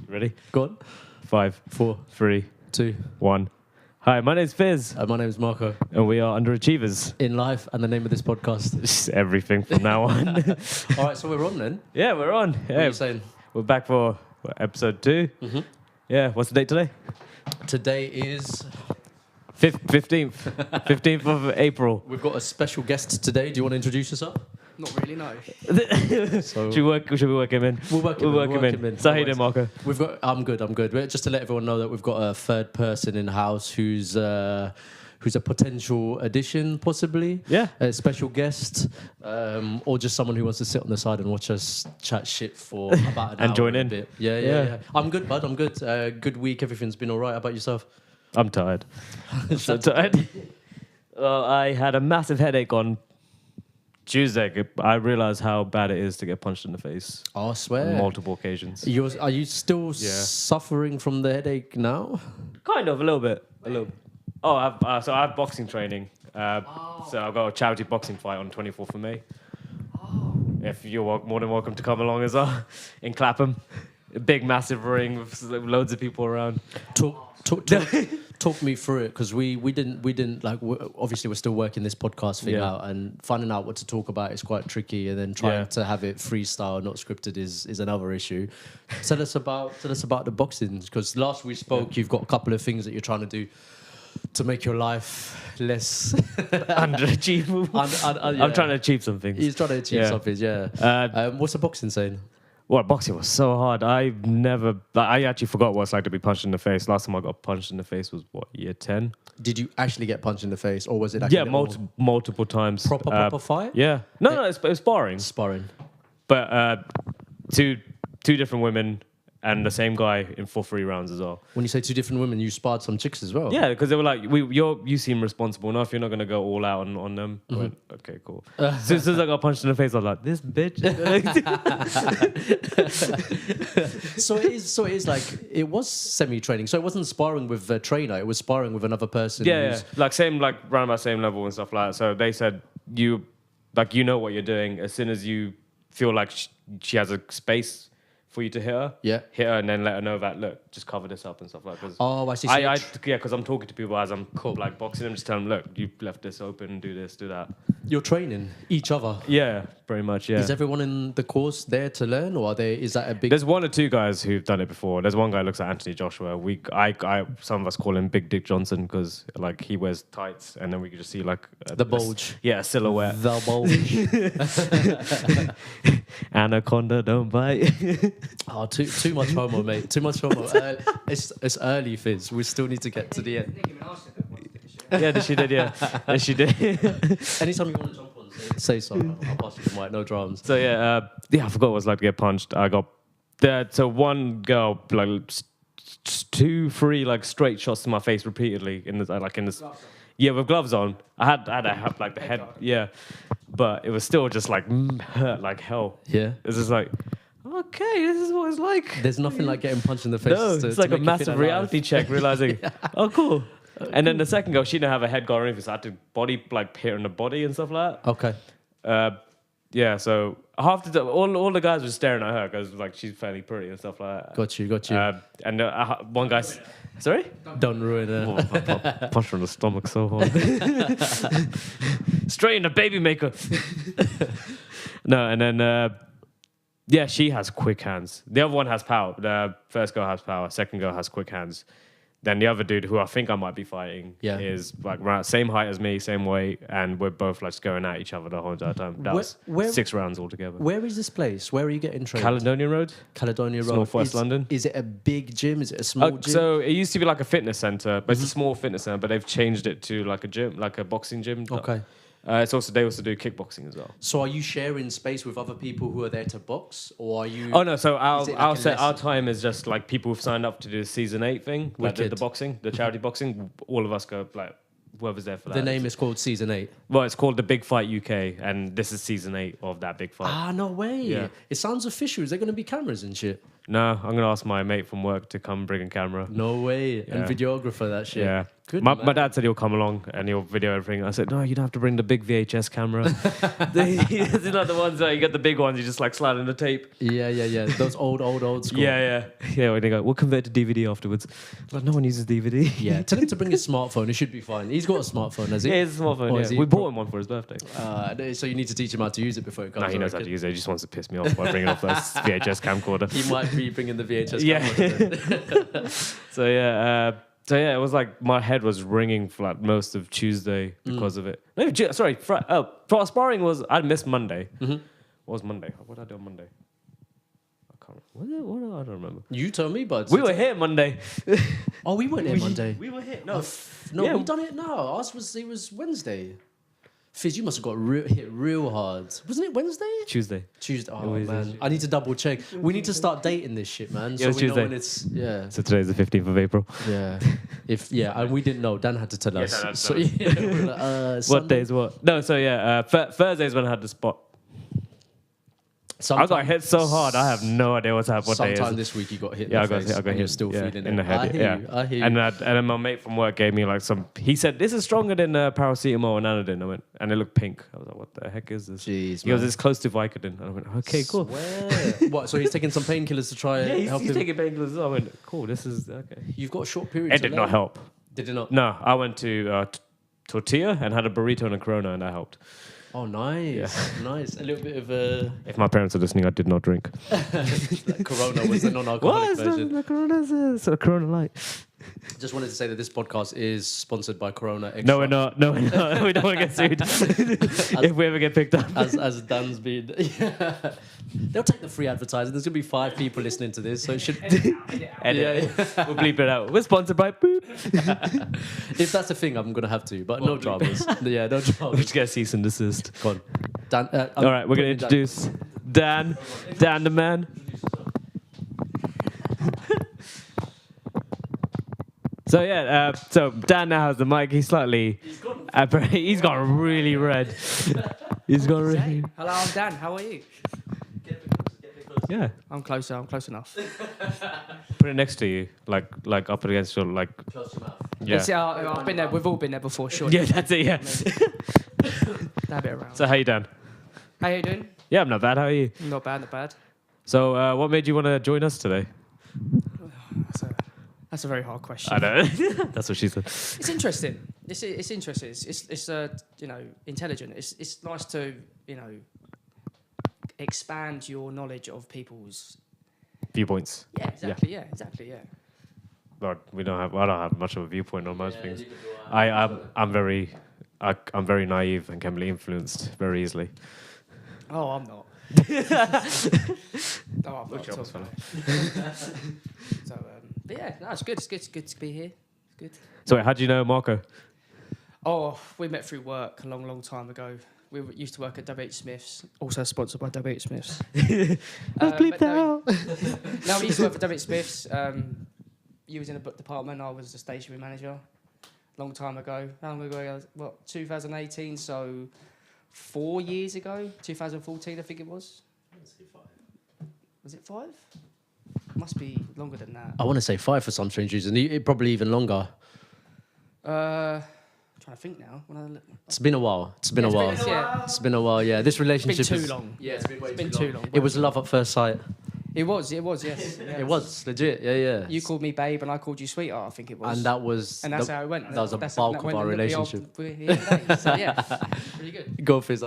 Ready? Go on. 5, 4, 3, 2. 1. Hi, my name's Fizz, My name is Marco. and we are Underachievers. In life, and the name of this podcast. It's everything from now on. All right, so we're on then. Yeah, we're on. What are Yeah, you saying? we're back for episode 2. Mm-hmm. Yeah, what's the date today? Today is... 15th. 15th of April. We've got a special guest today. Do you want to introduce yourself? Not really, no. So Should we work him in? We'll work him in. So how you doing, Marco? We've got. I'm good. Just to let everyone know that we've got a third person in the house who's a potential addition, possibly. Yeah. A special guest, or just someone who wants to sit on the side and watch us chat shit for about an hour. And join in. A bit. Yeah. I'm good, bud. I'm good. Good week. Everything's been all right. How about yourself? I'm tired. So tired. Well, I had a massive headache on Tuesday. I realized how bad it is to get punched in the face Oh, I swear. on multiple occasions. Are you still suffering from the headache now? Kind of, a little bit. Oh, I have boxing training. So I've got a charity boxing fight on 24th of May. If you're more than welcome to come along as well in Clapham. A big, massive ring with loads of people around. Talk me through it, because we didn't like. Obviously, we're still working this podcast thing out, and finding out what to talk about is quite tricky, and then trying to have it freestyle, not scripted, is another issue. Tell us about the boxing, because last we spoke, you've got a couple of things that you're trying to do to make your life less Underachievable. I'm trying to achieve something. He's trying to achieve something. Yeah. What's the boxing saying? Well, boxing was so hard. I actually forgot what it's like to be punched in the face. Last time I got punched in the face was, year 10? Did you actually get punched in the face, or was it like multiple times. proper fight? Yeah. No, it was sparring. Sparring. But two different women and the same guy for 3 rounds as well. When you say 2 different women, you sparred some chicks as well? Yeah, because they were like, you seem responsible enough. You're not going to go all out on them. I went, okay, cool. As soon as I got punched in the face, I was like, this bitch. So it is like, it was semi-training. So it wasn't sparring with a trainer. It was sparring with another person. Yeah. Round about same level and stuff like that. So they said, you know what you're doing. As soon as you feel like she has a space for you to hit her, hit her, and then let her know that, look, just cover this up and stuff like that. Oh, I see. Because I'm talking to people as I'm like boxing them, just tell them, look, you left this open, do this, do that. You're training each other. Yeah, pretty much. Yeah. Is everyone in the course there to learn, or is that a big? There's 1 or 2 guys who've done it before. There's one guy who looks like Anthony Joshua. Some of us call him Big Dick Johnson because like he wears tights, and then we could just see like the bulge. A silhouette. The bulge. Anaconda don't bite. Oh, too much homo, mate. Too much homo. It's early, Fizz. We still need to get to the end. Yeah, she did. Yeah, she did. Anytime you want to jump on, say so. I'll pass you the mic. No dramas. So I forgot what it was like to get punched. I got so one girl like 2, 3 like straight shots to my face repeatedly in this. Yeah, with gloves on. I had like the head. Yeah, but it was still just like hurt like hell. Yeah, it's just like, okay, this is what it's like. There's nothing like getting punched in the face. No, it's like a massive reality check, realizing, oh, cool. And then the second girl, she didn't have a head guard or anything, so I had to hit her in the body and stuff like that. Okay. Yeah, so all the guys were staring at her because like she's fairly pretty and stuff like that. Got you. And one guy, sorry? Don't ruin it. Punch her in the stomach so hard. Straight in the baby maker. No, and then she has quick hands. The other one has power. The first girl has power. Second girl has quick hands. Then the other dude, who I think I might be fighting, is like same height as me, same weight, and we're both like going at each other the whole entire time. That was 6 rounds altogether. Where is this place? Where are you getting trained? Caledonia Road. Northwest London. Is it a big gym? Is it a small gym? So it used to be like a fitness center, but it's a small fitness center, but they've changed it to like a gym, like a boxing gym. Okay. They also do kickboxing as well. So are you sharing space with other people who are there to box, or are you? Oh no! So our time is just like people who've signed up to do the season 8 thing, like the boxing, the charity boxing. All of us go like whoever's there for that. The name is called Season 8. Well, it's called the Big Fight UK, and this is season 8 of that big fight. Ah, no way! Yeah. It sounds official. Is there going to be cameras and shit? No, I'm going to ask my mate from work to come bring a camera. No way. Yeah. And videographer, that shit. Yeah. Good, My dad said he'll come along and he'll video everything. I said, no, you'd have to bring the big VHS camera. These are not the ones that you get the big ones, you just like slide in the tape. Yeah. Those old school. Yeah. When they go, we'll convert to DVD afterwards. But no one uses DVD. Yeah, tell him to bring his smartphone. It should be fine. He's got a smartphone, has he? Yeah, it's a smartphone. Yeah. We bought him one for his birthday. So you need to teach him how to use it before it comes. No, he knows how to use it. He just wants to piss me off by bringing off that VHS camcorder. He might be bringing the VHS camcorder. So yeah, it was like my head was ringing for like most of Tuesday because of it. No, sorry, for sparring was I missed Monday. What was Monday? What did I do on Monday? I can't remember. What I don't remember. You told me, bud. We were here Monday. Oh, we weren't here Monday. We were here. We done it now. It was Wednesday. Fizz, you must have got hit real hard. Wasn't it Wednesday? Tuesday. Oh, man. I need to double check. We need to start dating this shit, man. Yeah, so we Tuesday. know when it's... Yeah. So today's the 15th of April. Yeah. And we didn't know. Dan had to tell us. Dan had to So, tell we're like, What day is what? No, so yeah, Thursday's when I had the spot. I got hit so hard, I have no idea what day is. Sometime this week you got hit in the face. I got hit. You're still feeling in it. the head. I hear you. And then my mate from work gave me like some. He said this is stronger than paracetamol and Anodin. I went, and it looked pink. I was like, what the heck is this? Jeez, he goes, it's close to Vicodin. I went, okay, cool. What? So he's taking some painkillers to try and help he's him. taking painkillers. I went, cool. This is okay. You've got a short period. It did not help. Did it not? No, I went to Tortilla and had a burrito and a Corona, and that helped. Oh, nice. Nice. A little bit of a... If my parents are listening, I did not drink. Corona was the non-alcoholic version. The Corona's a Corona Light. Just wanted to say that this podcast is sponsored by Corona Extra. No, we're not. No, we're not. We don't want to get sued. If we ever get picked up. As Dan's been... Yeah. They'll take the free advertising. There's going to be 5 people listening to this, so it should... Edit. We'll bleep it out. We're sponsored by Boop. If that's a thing, I'm going to have to, but no dramas. Yeah, no dramas. We'll just get a cease and desist. Go on. Dan, all right, we're going to introduce Dan the man. So yeah, so Dan now has the mic. He's slightly, he's got really red. He's got really. Hello, I'm Dan. How are you? Yeah, I'm closer. I'm close enough. put it next to you, like up against your like. Close your mouth. Yeah. See, I've been there. We've all been there before, sure. Yeah, that's it. Yeah. Dab it around. So how you Dan? How you doing? Yeah, I'm not bad. How are you? Not bad. Not bad. So what made you want to join us today? That's a very hard question. I know. That's what she said. It's interesting. It's interesting. It's intelligent. It's nice to expand your knowledge of people's Viewpoints. Yeah, exactly. Yeah, exactly. Yeah. But I don't have much of a viewpoint on most things. I'm very naive and can be influenced very easily. Oh, I'm not. No, I'm not. So, but yeah, no, it's good. It's good to be here. It's good. So, how do you know Marco? Oh, we met through work a long time ago. We used to work at WH Smith's, also sponsored by WH Smith's. Let's bleep that out. No, we used to work for WH Smith's. You was in a book department. I was the stationery manager. Long time ago. How long ago? What? 2018. So 4 years ago. 2014, I think it was. Was it 5? Must be longer than that. I want to say 5 for some strange reason. Probably even longer. I'm trying to think now. It's been a while. It's been a while. It's been a while. Yeah, this relationship. It's been too long. Yeah, it's been too long. It was love at first sight. It was. Yes. It was legit. Yeah. You called me babe, and I called you sweetheart. I think it was. And that was. And that's how it went. That was a bulk of our relationship. We're here today. So yeah, really good. Go Fizz.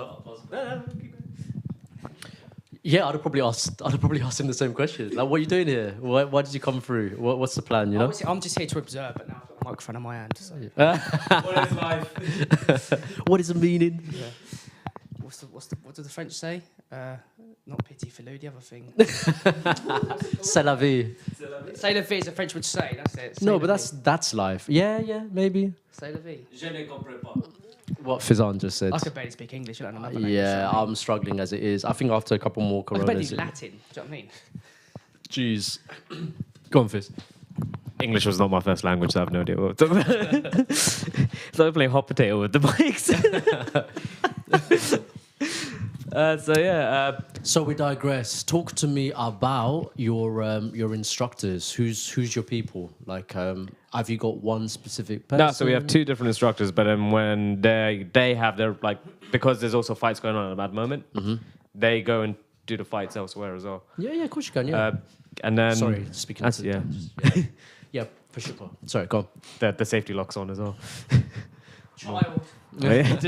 Yeah, I'd have probably asked him the same question. Like, what are you doing here? Why did you come through? What's the plan? You know. I'm just here to observe, but now I've got a microphone in my hand. So. What is life? What is the meaning? Yeah. What do the French say? Not pity for the other thing. C'est la vie. C'est la vie, as the French would say. That's it. No, but that's life. Yeah, maybe. C'est la vie. Je ne comprends pas. What Fizan just said. I could barely speak English. I don't know another language. Yeah, I'm struggling as it is. I think after a couple more I could Coronas. barely Latin. Do you know what I mean? Jeez. Go on, Fizz. English was not my first language, so I have no idea what we're talking about. It's like playing hot potato with the mics. So we digress. Talk to me about your instructors. Who's your people? Like, have you got one specific person? No, so we have two different instructors, but then when they have their like, because there's also fights going on at that moment, they go and do the fights elsewhere as well. Yeah, of course you can. Yeah. And then Sorry, speaking. that's, yeah, Yeah, for sure. Sorry, go on. the safety lock's on as well. Child.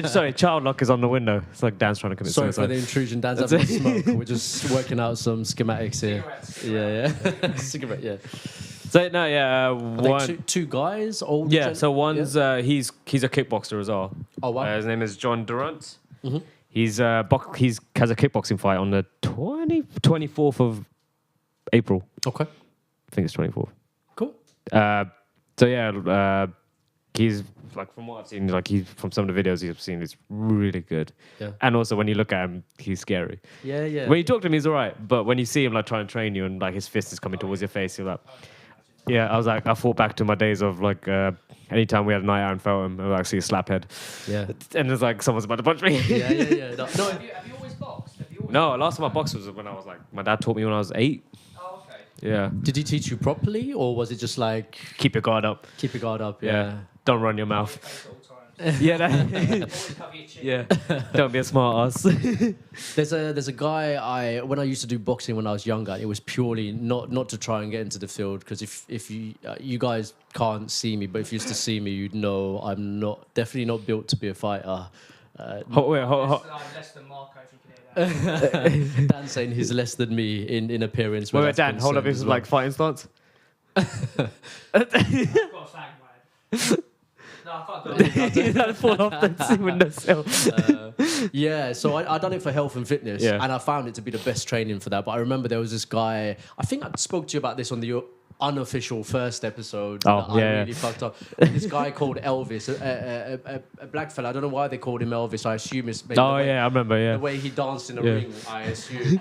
Sorry, child lock is on the window. It's like Dan's trying to commit Sorry suicide. for the intrusion. Dan's having a smoke. We're just working out some schematics here. Cigarettes. Yeah. Cigarette. Yeah. So no, yeah, Are they one. two guys. Old. Yeah, so one's he's a kickboxer as well. Oh wow. His name is John Durant. Mm-hmm. He's has a kickboxing fight on the 24th of April. Okay. I think it's 24th. Cool. So yeah, he's like, from what I've seen, like he's from some of the videos you've seen, he's really good. Yeah. And also when you look at him, he's scary. Yeah. When you talk to him, he's alright, but when you see him like trying to train you and like his fist is coming towards your face, you're like, yeah. I was like, I thought back to my days of like anytime we had a night out and felt him, I would like see a slap head. Yeah. And it's like someone's about to punch me. Yeah. No. Have you always boxed? No, last time I boxed was when I was like, my dad taught me when I was 8. Oh, okay. Yeah. Did he teach you properly, or was it just like Keep your guard up. keep your guard up? Yeah. Don't run your mouth. Face at all times. Yeah. Always cover your chin. Yeah. Don't be a smart ass. There's a guy when I used to do boxing when I was younger. It was purely not to try and get into the field, because if you you guys can't see me, but if you used to see me, you'd know I'm definitely not built to be a fighter. Wait, I'm less than Marco, if you can hear that. Dan's saying he's less than me in appearance. where wait, that's Dan, hold up. concerned This as is well. like fighting stance. I've got a flag, man. No, I can't do it. You gotta fall off the windowsill. Yeah, so I done it for health and fitness, Yeah. and I found it to be the best training for that. But I remember there was this guy. I think I spoke to you about this on the unofficial first episode. Oh, that I yeah. really fucked up. This guy called Elvis, a black fella. I don't know why they called him Elvis. I assume it's maybe Oh yeah, I remember. the Yeah. way he danced in a Yeah. ring. I assume.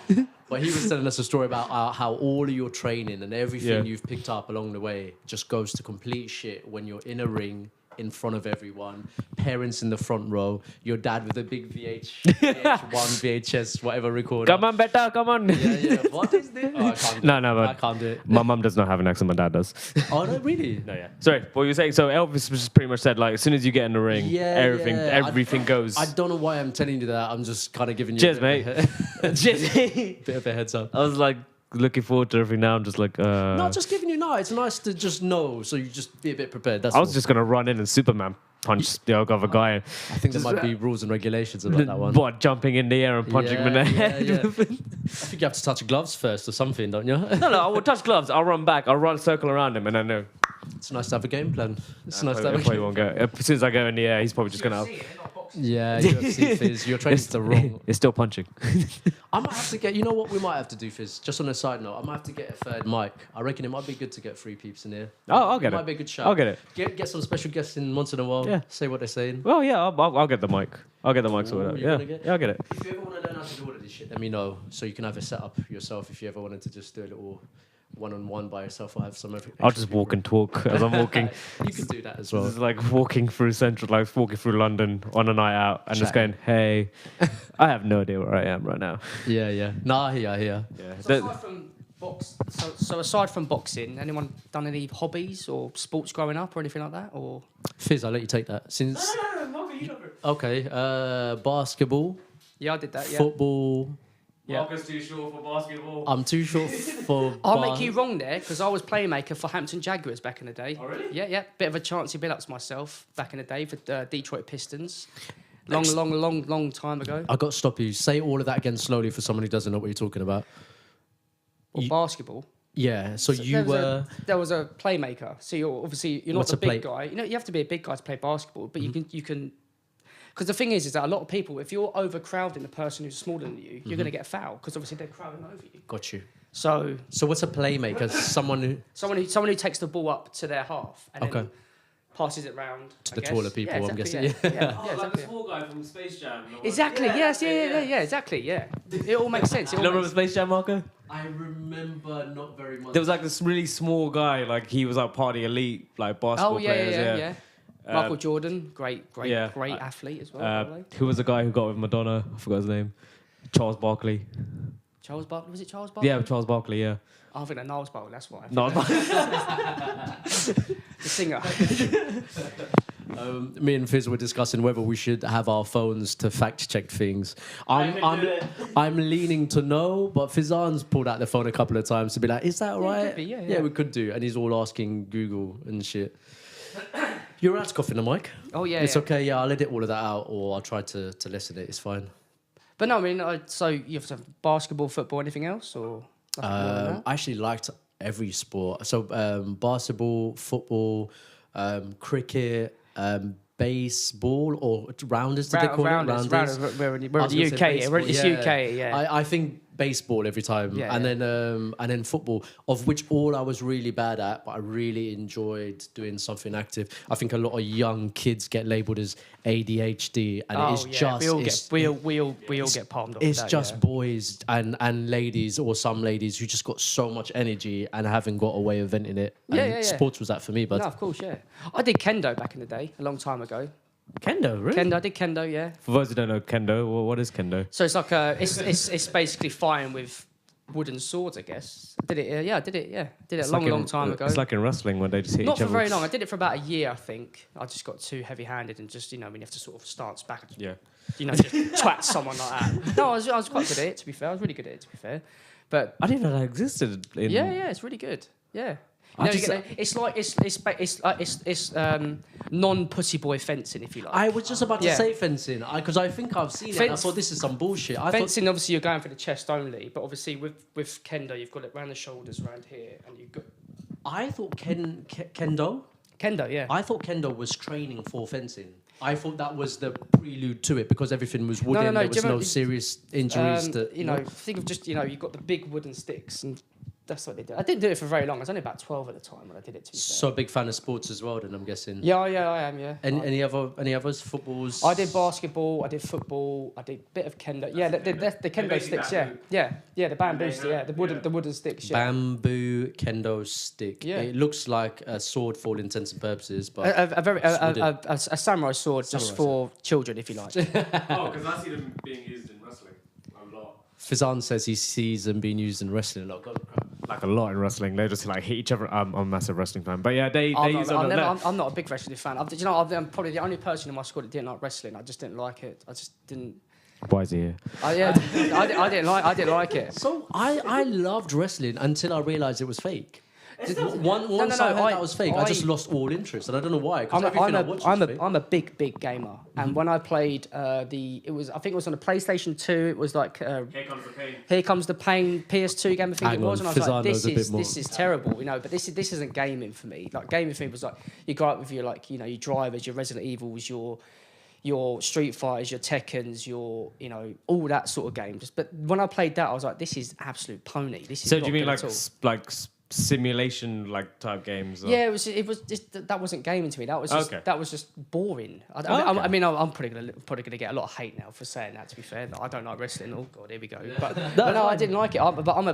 But he was telling us a story about how all of your training and everything Yeah. you've picked up along the way just goes to complete shit when you're in a ring in front of everyone, parents in the front row, your dad with a big VH1, VHS, whatever recorder. Come on, better, come on. Yeah. What is this? Oh, I can't do No, it. no, but I can't do it. my mum does not have an accent. My dad does. Oh, no, really? No, yeah. Sorry, what you were saying? So Elvis just pretty much said like, as soon as you get in the ring, Yeah, everything goes. I don't know why I'm telling you that. I'm just kind of giving you Cheers, a bit mate. Cheers. bit of a heads up. I was like looking forward to everything. Now I'm just like. No, just giving you no. It's nice to just know, so you just be a bit prepared. That's I was all. just gonna run in and Superman punch the other guy. And I think there might be rules and regulations about that one. What, jumping in the air and punching him in the head? Yeah. I think you have to touch gloves first or something, don't you? No, I will touch gloves. I'll run back. I'll run circle around him, and I know. It's nice to have a game plan. It's nice to Probably, have a probably game. won't go. As soon as I go in the air, he's probably just gonna. See it, not boxing. Yeah, UFC Fizz, you're training the wrong. It's still punching. I might have to get. You know what we might have to do, Fizz? Just on a side note, I might have to get a third mic. I reckon it might be good to get 3 peeps in here. Oh, I'll get Might it. be a good shout. I'll get it. Get some special guests in once in a while. Yeah. Say what they're saying. Well, yeah, I'll get the mic. I'll get the mic sorted Ooh, out. you're Yeah, gonna get- yeah, I'll get it. If you ever want to learn how to do all of this shit, let me know. So you can have a setup yourself if you ever wanted to just do a little one-on-one by yourself or have some. I'll just walk and talk as I'm walking. You can do that as This well. is like walking through Central, like walking through London on a night out, and just going, "Hey, I have no idea where I am right now." Yeah. Nah, I hear. Yeah. So aside from so aside from boxing, anyone done any hobbies or sports growing up or anything like that? Or Fizz, I'll let you take that. Since no, Marco, you go. okay, basketball, Yeah, I did that. Yeah. football. Yeah. Marcus too short for basketball. I'm too short for. I'll make you wrong there because I was playmaker for Hampton Jaguars back in the day. Oh, really? Yeah. Bit of a chancy build-ups myself back in the day for Detroit Pistons. Long time ago. I got to stop you. Say all of that again slowly for someone who doesn't know what you're talking about. Or basketball. Yeah. So you there was were. There was a playmaker. So you're not What's the a play- big guy. You know, you have to be a big guy to play basketball, but you can. Because the thing is that a lot of people, if you're overcrowding the person who's smaller than you, you're going to get a foul because obviously they're crowding over you. Got you. So So what's a playmaker? Someone who. someone who takes the ball up to their half and Okay. then passes it round To I the guess. taller people, Yeah, I'm exactly, guessing. Yeah, Oh, yeah, exactly. small guy from Space Jam. Exactly. Yes. Yeah. Exactly. Yeah. It all makes sense. It You all remember makes- Space Jam, Marco? I remember not very much. There was like this really small guy, like he was like part of the elite, like basketball Oh yeah, players. yeah. Michael Jordan, great yeah, athlete as well. by the way. Who was the guy who got with Madonna? I forgot his name. Charles Barkley. Charles Barkley, was it Charles Barkley? Yeah, Charles Barkley. Yeah. I think Niles Barkley. That's why. No, The singer. Me and Fizz were discussing whether we should have our phones to fact check things. I'm leaning to no, but Fizzan's pulled out the phone a couple of times to be like, "Is that right?" Could be, yeah. Yeah, we could do. And he's all asking Google and shit. You're right, coughing the mic. Oh yeah. It's okay. Yeah, I'll edit all of that out, or I'll try to listen it. It's fine. But no, I mean, so you have to have basketball, football, anything else, or? I actually liked every sport. So basketball, football, cricket, baseball, or rounders, did they call it? Rounders. We're in the UK. It's UK, yeah. I think baseball every time. Yeah, and then football, of which all I was really bad at, but I really enjoyed doing something active. I think a lot of young kids get labelled as ADHD, and it's just... we all get palmed off. It's just boys and ladies, or some ladies who just got so much energy and haven't got a way of venting it. And sports was that for me, but no, of course, yeah. I did kendo back in the day, a long time ago. Kendo, really? Kendo, I did kendo, yeah. For those who don't know kendo, what is kendo? So it's like it's basically fighting with wooden swords, I guess. I did it a long time ago. It's like in wrestling when they just hit Not each for other. very long. I did it for about a year, I think. I just got too heavy-handed and just, when you have to sort of stance back. Yeah. Just twat someone like that. No, I was quite good at it, to be fair. I was really good at it, to be fair. But I didn't know that existed. yeah, it's really good. Yeah. It's non-pussy boy fencing, if you like. I was just about to say fencing, because I think I've seen it. And I thought this is some bullshit. Fencing, obviously, you're going for the chest only, but obviously with kendo, you've got it around the shoulders, around here, and you've got. I thought kendo. Kendo, yeah. I thought kendo was training for fencing. I thought that was the prelude to it, because everything was wooden. No. There was no serious injuries. Think of just you've got the big wooden sticks and. That's what they do. I didn't do it for very long. I was only about 12 at the time when I did it. So a big fan of sports as well, then, I'm guessing. Yeah, I am. Yeah. Any others? Footballs? I did basketball. I did football. I did a bit of kendo. Yeah, the kendo sticks. Yeah, the bamboo stick. Yeah, the wooden sticks. Yeah. Bamboo kendo stick. Yeah. It looks like a sword for all intents and purposes, but a samurai sword just for children, if you like. Because I see them being used in wrestling a lot. Fizan says he sees them being used in wrestling a lot. Like a lot in wrestling, they just hit each other. I'm a massive wrestling fan, but yeah, they use it. I'm not a big wrestling fan. I'm probably the only person in my squad that didn't like wrestling. I just didn't like it. I just didn't. Why is he here? I didn't like it. So I loved wrestling until I realised it was fake. Once I heard that was fake, I just lost all interest, and I don't know why. I'm a big gamer, and when I played I think it was on a PlayStation 2. It was like Here Comes the Pain PS2 game. I think it was, and I was like, this is terrible, But this isn't gaming for me. Like gaming for me was like you go out with your your drivers, your Resident Evils, your Street Fighters, your Tekkens, your all that sort of games. But when I played that, I was like, this is absolute pony. This is. So do you mean like simulation type games? Or? Yeah, it was just that wasn't gaming to me. That was just boring. I mean, I'm probably gonna get a lot of hate now for saying that. To be fair, I don't like wrestling. Oh God, here we go. But no, I didn't like it. But I'm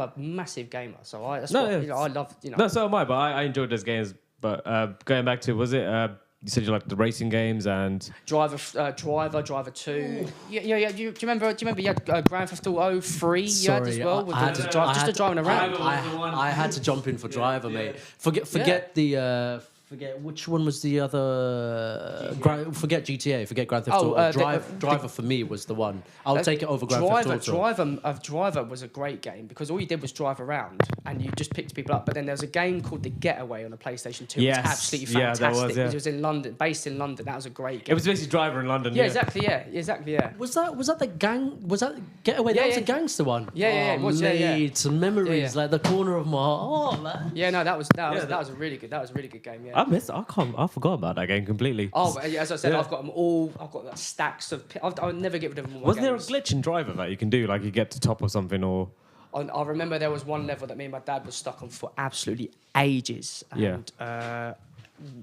a massive gamer. So I love. No, so am I. But I enjoyed those games. But going back to, was it? You said you liked the racing games and Driver 2. Yeah. Do you remember? you had Grand Theft Auto 3? You had as well. Just driving around. I had to jump in for Driver, mate. Forget which one was the other. Forget GTA. Forget Grand Theft Auto. Driver for me was the one. I'll take it over Grand Theft Auto. Driver was a great game because all you did was drive around and you just picked people up. But then there was a game called The Getaway on the PlayStation 2. Yes. It was absolutely fantastic. Yeah, that was, It was in London, based in London. That was a great game. It was basically Driver in London. Yeah, exactly. Yeah. Was that the gang? Was that Getaway? That was a gangster one. Yeah. It was. Some memories like the corner of my heart. Oh man. Yeah, no, that was a really good game. Yeah. I forgot about that game completely. Oh, but as I said, I've got them all. I've got stacks of. I'll never get rid of them. Wasn't there a glitch in Driver that you can do, like you get to top of something or? I remember there was one level that me and my dad was stuck on for absolutely ages, and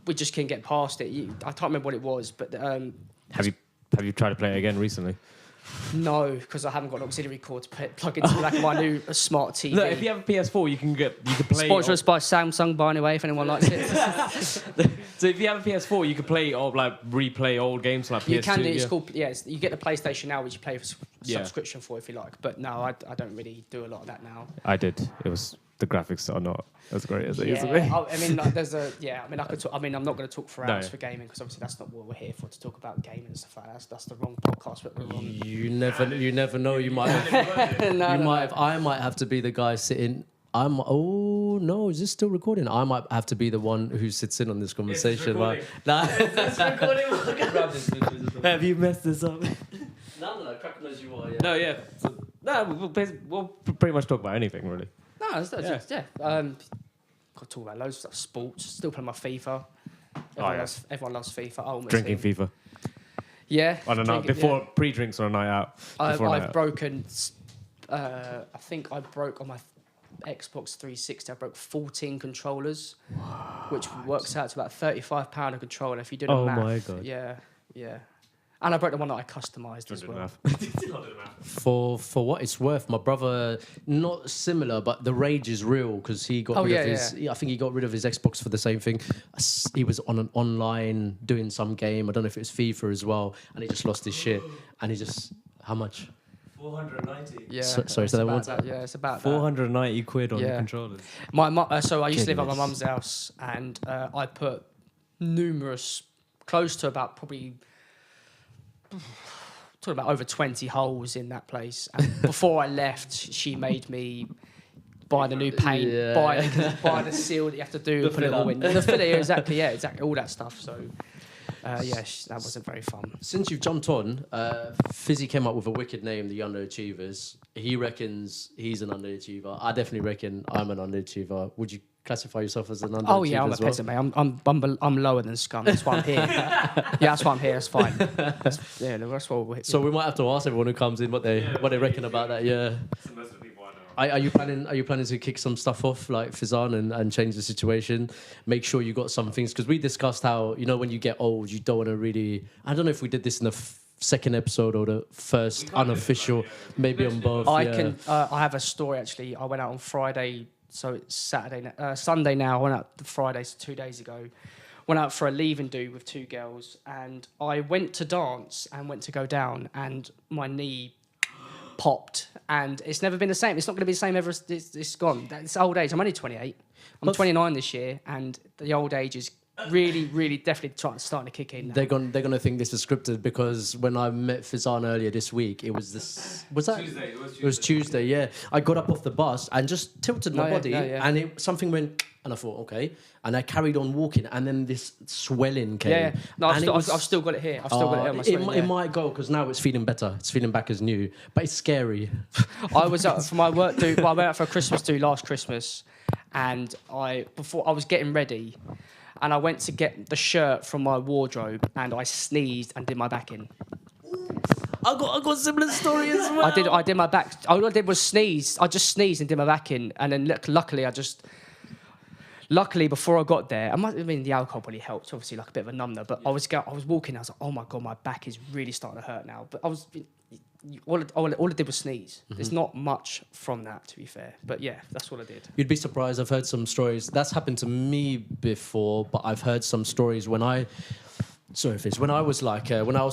we just couldn't get past it. I can't remember what it was, but have you tried to play it again recently? No, because I haven't got an auxiliary cord to plug into my new smart TV. Look, if you have a PS4, you can play. Sponsored by Samsung, by the way, if anyone likes it. So if you have a PS4, you can play replay old games like PS2. You can do. It's called you get the PlayStation now, which you play subscription for, if you like. But no, I don't really do a lot of that now. I did. It was the graphics are not as great as they used to be. I mean, like, I could talk, I mean, I'm not going to talk for hours for gaming, because obviously that's not what we're here for, to talk about gaming and stuff like that. That's the wrong podcast that we're on. You never know. You might have, I might have to be the guy sitting. Oh no, is this still recording? I might have to be the one who sits in on this conversation. Right? Nah. It's recording. Have you messed this up? No, crack knows you are. Yeah. No, yeah. So, we'll pretty much talk about anything, really. No, got to talk about loads of stuff. Sports. Still playing my FIFA. Everyone loves FIFA. Ultimate Drinking Team. FIFA. Yeah. On a night before pre-drinks on a night out. I've broken. I think I broke on my Xbox 360. I broke 14 controllers, which works out to about £35 a controller. If you do the math. Oh my god. Yeah. And I broke the one that I customised as well. For what it's worth, my brother, not similar, but the rage is real, because he got rid of his. I think he got rid of his Xbox for the same thing. He was on an online doing some game. I don't know if it was FIFA as well, and he just lost his shit. And he just, how much? 490. Yeah. Sorry, so that yeah, it's about 490 quid on the controllers. My mum. So I used to live at my mum's house, and I put close to about probably. Talking about over 20 holes in that place. And before I left, she made me buy the new paint, buy the seal that you have to do, put it all in. The filler, exactly, all that stuff. So, that wasn't very fun. Since you've jumped on, Fizzy came up with a wicked name, the Underachievers. He reckons he's an underachiever. I definitely reckon I'm an underachiever. Would you classify yourself as an underachiever? Oh yeah, I'm a peasant, mate. I'm lower than scum. That's why I'm here. That's why I'm here. That's fine. That's what we're. So we might have to ask everyone who comes in what they reckon about that. Yeah. Most of the people I know. Are you planning to kick some stuff off like Fizan and change the situation? Make sure you got some things, because we discussed how, when you get old, you don't want to really. I don't know if we did this in the second episode or the first unofficial, maybe on both. I have a story actually. I went out on Friday. So it's Sunday now. I went out Friday, so 2 days ago. Went out for a leave-in do with two girls, and I went to dance and went to go down, and my knee popped, and it's never been the same. It's not going to be the same ever. It's gone. It's old age. I'm only 28. I'm 29 this year, and the old age is really, definitely starting to kick in now. They're gonna think this is scripted, because when I met Fizan earlier this week, it was this. Was that Tuesday? It was Tuesday. Yeah, I got up off the bus and just tilted my body, and something went, and I thought, okay, and I carried on walking, and then this swelling came. Yeah. No, I've still got it here. I've still got it on my swelling, It might go, because now it's feeling better. It's feeling back as new, but it's scary. I was out for my work do. Well, I went out for a Christmas do last Christmas, and before I was getting ready. And I went to get the shirt from my wardrobe, and I sneezed and did my back in. I got a similar story as well. I did my back. All I did was sneeze. I just sneezed and did my back in, and then luckily before I got there, the alcohol probably helped, obviously, like a bit of a numbner. But I was walking. I was like, oh my god, my back is really starting to hurt now. But all I did was sneeze. Mm-hmm. There's not much from that, to be fair. But yeah, that's what I did. You'd be surprised. I've heard some stories. That's happened to me before, but I've heard some stories when I was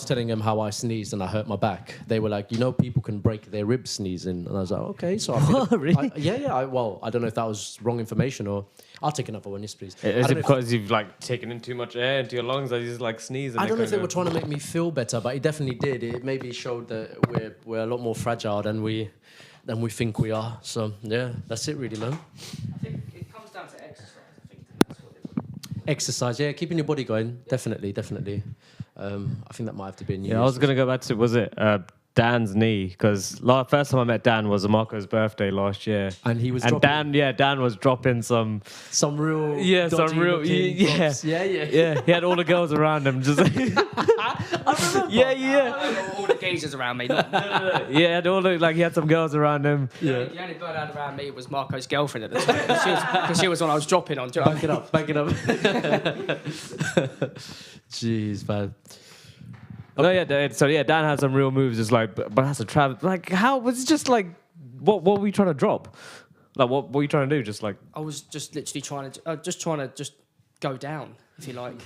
telling them how I sneezed and I hurt my back, they were like, people can break their ribs sneezing. And I was like, okay. So really? I don't know if that was wrong information, or I'll take another one, yes, please. Is it because you've taken in too much air into your lungs that you just sneeze? I don't know if they were trying to make me feel better, but it definitely did. It maybe showed that we're a lot more fragile than we think we are. So yeah, that's it really, man. I think it comes down to exercise. I think that's what it is. Exercise, yeah, keeping your body going, definitely. I think that might have to be a new. Yeah, I was gonna go back to, was it Dan's knee? Because first time I met Dan was Marco's birthday last year, and he was Dan was dropping some real He had all the girls around him just. I remember. All the geezers around me. Yeah, he had some girls around him. Yeah. The only girl out around me was Marco's girlfriend at the time, because she was one I was dropping on. Back it up. Jeez, man. Okay. No, Dan had some real moves. Just but that's a trap. How was it? Just what were you trying to drop? What were you trying to do? I was just literally trying to go down, if you like.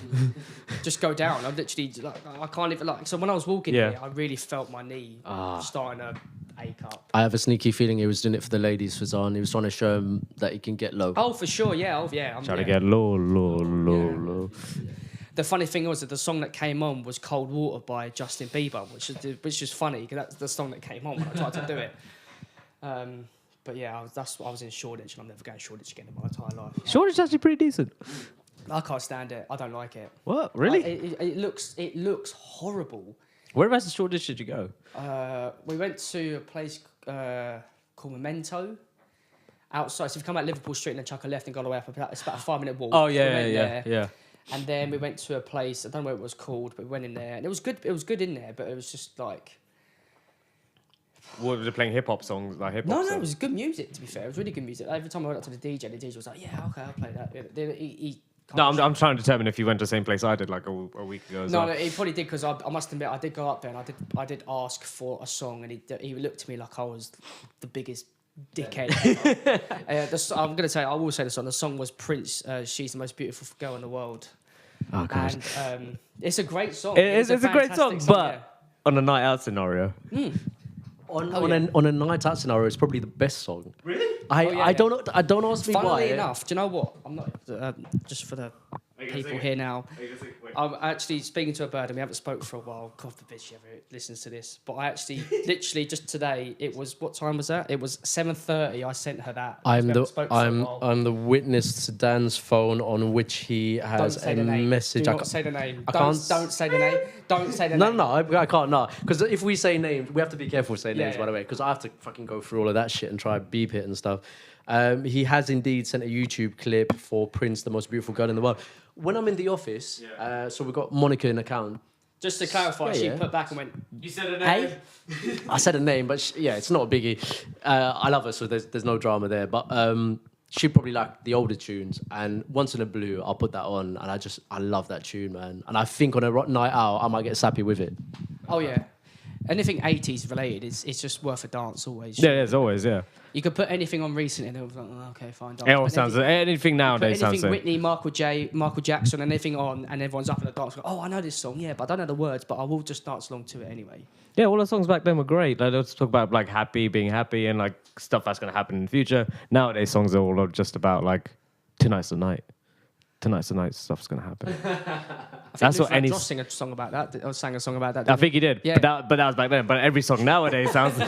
Just go down. I'm literally, like, I can't even, like, so when I was walking here, I really felt my knee starting to ache up. I have a sneaky feeling he was doing it for the ladies, Fazan. He was trying to show them that he can get low. Oh, for sure, yeah. Oh, yeah. Trying to get low. The funny thing was that the song that came on was Cold Water by Justin Bieber, which is funny, because that's the song that came on when I tried to do it. But yeah, I was in Shoreditch, and I'm never going to Shoreditch again in my entire life. Shoreditch actually pretty decent. I can't stand it. I don't like it. What? Really? It looks horrible. Whereabouts in Shoreditch did you go? We went to a place called Memento. Outside, so if you come out Liverpool Street and then chuck a left and go all the way up, it's about a 5-minute walk. Oh, We yeah, went there. yeah. And then we went to a place, I don't know what it was called, but we went in there. And it was good. It was good in there, but it was just like... What, were they playing hip-hop songs? Like hip-hop songs? No, it was good music, to be fair. It was really good music. Every time I went up to the DJ was like, yeah, okay, I'll play that. I'm trying to determine if you went to the same place I did like a week ago. No, he probably did, because I must admit, I did go up there and I did ask for a song, and he looked at me like I was the biggest dickhead. I'm going to say, I will say the song. The song was Prince, She's the Most Beautiful Girl in the World. Oh, God. And it's a great song. It's a great song, but on a night out scenario. On a night out scenario, it's probably the best song. Really? I don't ask me why. Funnily enough, do you know what? I'm not just for the people here now. I'm actually speaking to a bird, and we haven't spoke for a while. God forbid she ever listens to this. But I actually, literally, just today, it was, what time was that? It was 7:30. I sent her that. I'm the witness to Dan's phone on which he has a message. Do not say the name. Don't say the name. Don't say the name. No, I can't. No, because if we say names, we have to be careful saying names, by the way, because I have to fucking go through all of that shit and try and beep it and stuff. He has indeed sent a YouTube clip for Prince, the most beautiful girl in the world. When I'm in the office, so we've got Monica in account. Just to clarify, she put back and went, You said a name? Hey? I said a name, but it's not a biggie. I love her, so there's no drama there. But she probably like the older tunes, and Once in a Blue, I'll put that on, and I love that tune, man. And I think on a night out, I might get sappy with it. oh yeah. Anything 80s related, it's just worth a dance always. Yeah, there's always, You could put anything on recently, and it was like, oh, okay, fine. Dance. It all sounds, anything nowadays sounds anything the same. Whitney, Michael Jackson, and anything on, and everyone's up in the dance. Going, oh, I know this song, yeah, but I don't know the words, but I will just dance along to it anyway. Yeah, all the songs back then were great. Like, let's talk about like being happy, and like stuff that's gonna happen in the future. Nowadays, songs are all just about like tonight's the night. Tonight's the night, stuff's gonna happen. That's what any. Josh sang a song about that. I sang a song about that. I think he did. Yeah. But that was back then. But every song nowadays sounds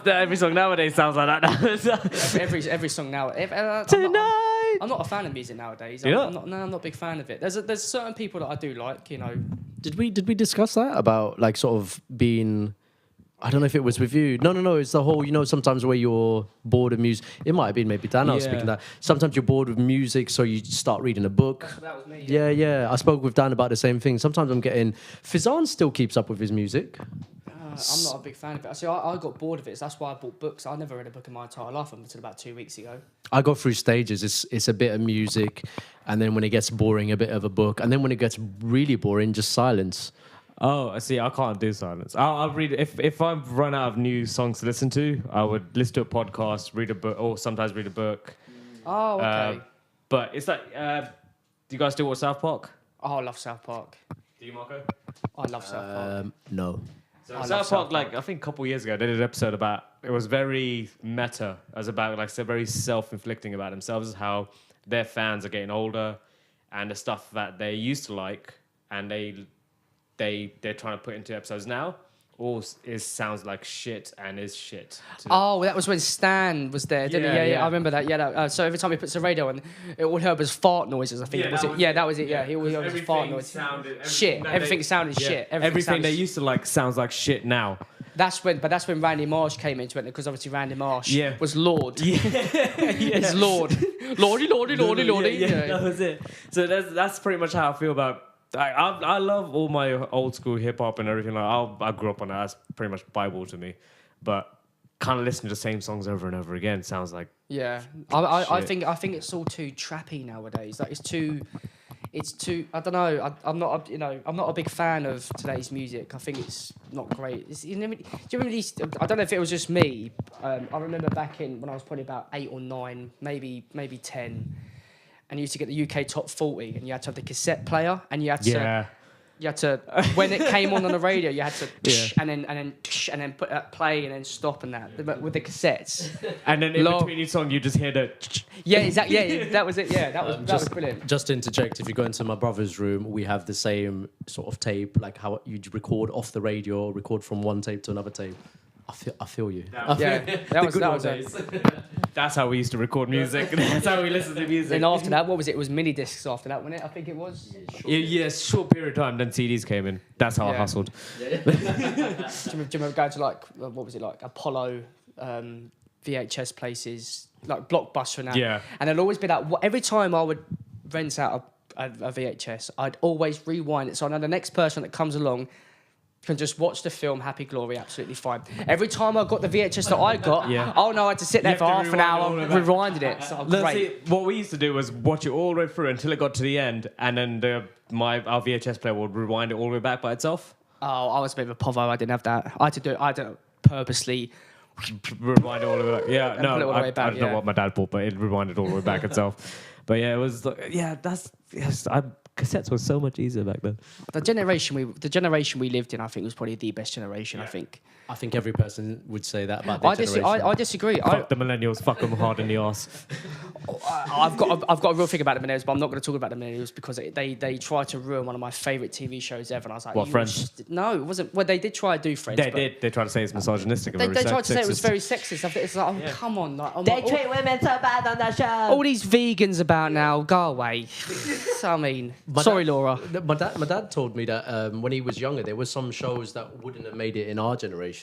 every song nowadays sounds like that. every song now. Tonight. I'm not a fan of music nowadays. You're I'm not a big fan of it. There's certain people that I do like. You know. Did we discuss that about like sort of being? I don't know if it was with you. No. It's the whole, sometimes where you're bored of music. It might have been maybe Dan I was speaking that. Sometimes you're bored with music, so you start reading a book. That was me. Yeah. I spoke with Dan about the same thing. Sometimes I'm getting... Fizan still keeps up with his music. I'm not a big fan of it. See, I got bored of it. So that's why I bought books. I never read a book in my entire life until about 2 weeks ago. I go through stages. It's a bit of music, and then when it gets boring, a bit of a book, and then when it gets really boring, just silence. Oh, I see. I can't do silence. I'll read if I run out of new songs to listen to. I would listen to a podcast, read a book, or sometimes read a book. Oh, okay. But it's like, do you guys still watch South Park? Oh, I love South Park. Do you, Marco? I love South Park. No. So South Park, like I think a couple of years ago, they did an episode about. It was very meta, as about like so very self-inflicting about themselves, how their fans are getting older, and the stuff that they used to like, and they're trying to put into episodes now, all sounds like shit and is shit. Oh, that was when Stan was there, didn't he? Yeah, I remember that. Yeah, so every time he puts the radio on, it all heard was fart noises, I think. Yeah, that was it. Yeah, he always heard was fart noises. Shit. Everything sounded shit. Everything they used to like sounds like shit now. That's when Randy Marsh came into it, because obviously Randy Marsh was Lord. Yeah. He's Lord. Lordy. Yeah, that was it. So that's pretty much how I feel about. I love all my old school hip hop and everything. Like I grew up on that. That's pretty much Bible to me. But kind of listening to the same songs over and over again sounds like I think it's all too trappy nowadays. Like it's too. I don't know. I'm not a big fan of today's music. I think it's not great. Do you remember these? I don't know if it was just me. I remember back in when I was probably about 8 or 9, maybe 10. and you used to get the UK Top 40, and you had to have the cassette player, and you had to. Yeah. You had to, when it came on the radio, you had to, Yeah. and then put that play and then stop and that, but with the cassettes. And then in between each song, you just hear the. Yeah, exactly. Yeah, that was it. Yeah, that was brilliant. Just to interject, if you go into my brother's room, we have the same sort of tape, like how you record off the radio, record from one tape to another tape. I feel you. Yeah, That's how we used to record music. That's how we listened to music. And after that, what was it? It was mini discs after that, wasn't it? I think it was. Yeah, short period of time. Then CDs came in. That's how I hustled. Do you remember going to like what was it like Apollo VHS places like Blockbuster and that? Yeah. And there'd always be that. Every time I would rent out a VHS, I'd always rewind it. So I know the next person that comes along can just watch the film Happy Glory absolutely fine. Every time I got the VHS that I got, oh no, I had to sit there for half an hour rewinding it. So great. See, what we used to do was watch it all the way through until it got to the end, and then our VHS player would rewind it all the way back by itself. Oh, I was a bit of a povo. I didn't have that. I had to purposely rewind it all the way back. Yeah, and pull it all the way back, I don't know what my dad bought, but it rewinded all the way back itself. But yeah, it was cassettes were so much easier back then. The generation we lived in, I think, was probably the best generation. I think every person would say that about their generation. I disagree. Fuck the millennials. Fuck them hard in the arse. I've got a real thing about the millennials, but I'm not going to talk about the millennials because they tried to ruin one of my favourite TV shows ever, and I was like, What, Friends? No, it wasn't. Well, they did try to do Friends. They did. They tried to say it's misogynistic. And They tried to say it was sexist. very sexist. It's like, come on, like, They treat women so bad on that show. all these vegans about now, go away. I mean, sorry, Laura. My dad told me that when he was younger, there were some shows that wouldn't have made it in our generation.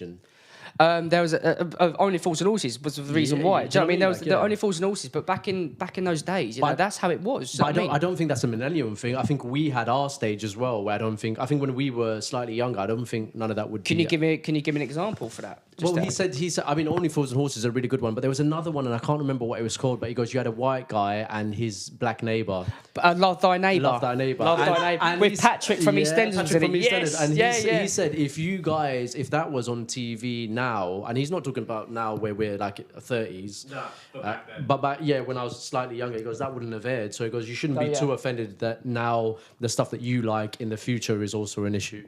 There was Only Fools and Horses was the reason why. Do you know what I mean? There was Like, the Only Fools and Horses, but back in those days, you know, that's how it was. Do you know what I mean? I don't think that's a millennium thing. I think we had our stage as well. Where I think when we were slightly younger, I don't think none of that would. Can you give me an example for that? Well, he said. I mean, Only Fools and Horses is a really good one, but there was another one, and I can't remember what it was called. But he goes, you had a white guy and his black neighbour. Love Thy Neighbour. Love Thy Neighbour. Love Thy Neighbour. And With Patrick from EastEnders. Patrick from EastEnders. And he he said, if that was on TV now, and he's not talking about now where we're like 30s. No, but back then. But when I was slightly younger, he goes, that wouldn't have aired. So he goes, you shouldn't be too offended that now the stuff that you like in the future is also an issue.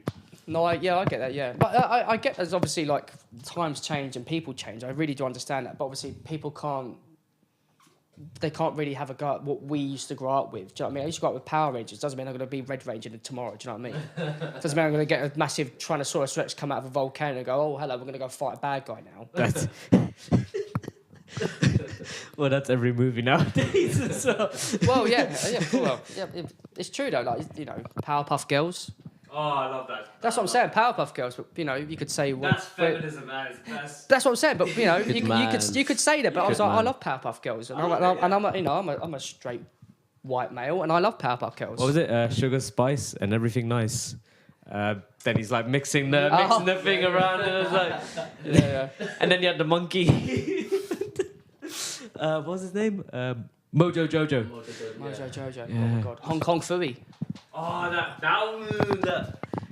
No, I get that, yeah. But I get there's obviously like times change and people change. I really do understand that. But obviously people can't really have a go at what we used to grow up with. Do you know what I mean? I used to grow up with Power Rangers. Doesn't mean I'm going to be Red Ranger tomorrow. Do you know what I mean? Doesn't mean I'm going to get a massive Tyrannosaurus Rex come out of a volcano and go, oh, hello, we're going to go fight a bad guy now. That's well, that's every movie nowadays. So. Well, it's true though. Like, you know, Powerpuff Girls. Oh, I love that. That's what I'm saying, Powerpuff Girls. But you know, you could say That's feminism. That's That's what I'm saying. But you know, you could say that. But I was like, man. I love Powerpuff Girls, and I'm a straight white male, and I love Powerpuff Girls. what was it? Sugar, spice, and everything nice. Then he's like mixing the thing around, and it's like, Yeah. and then you had the monkey. What was his name? Mojo Jojo. Mojo Jojo. Yeah. Oh my god. Hong Kong Phooey. Oh, that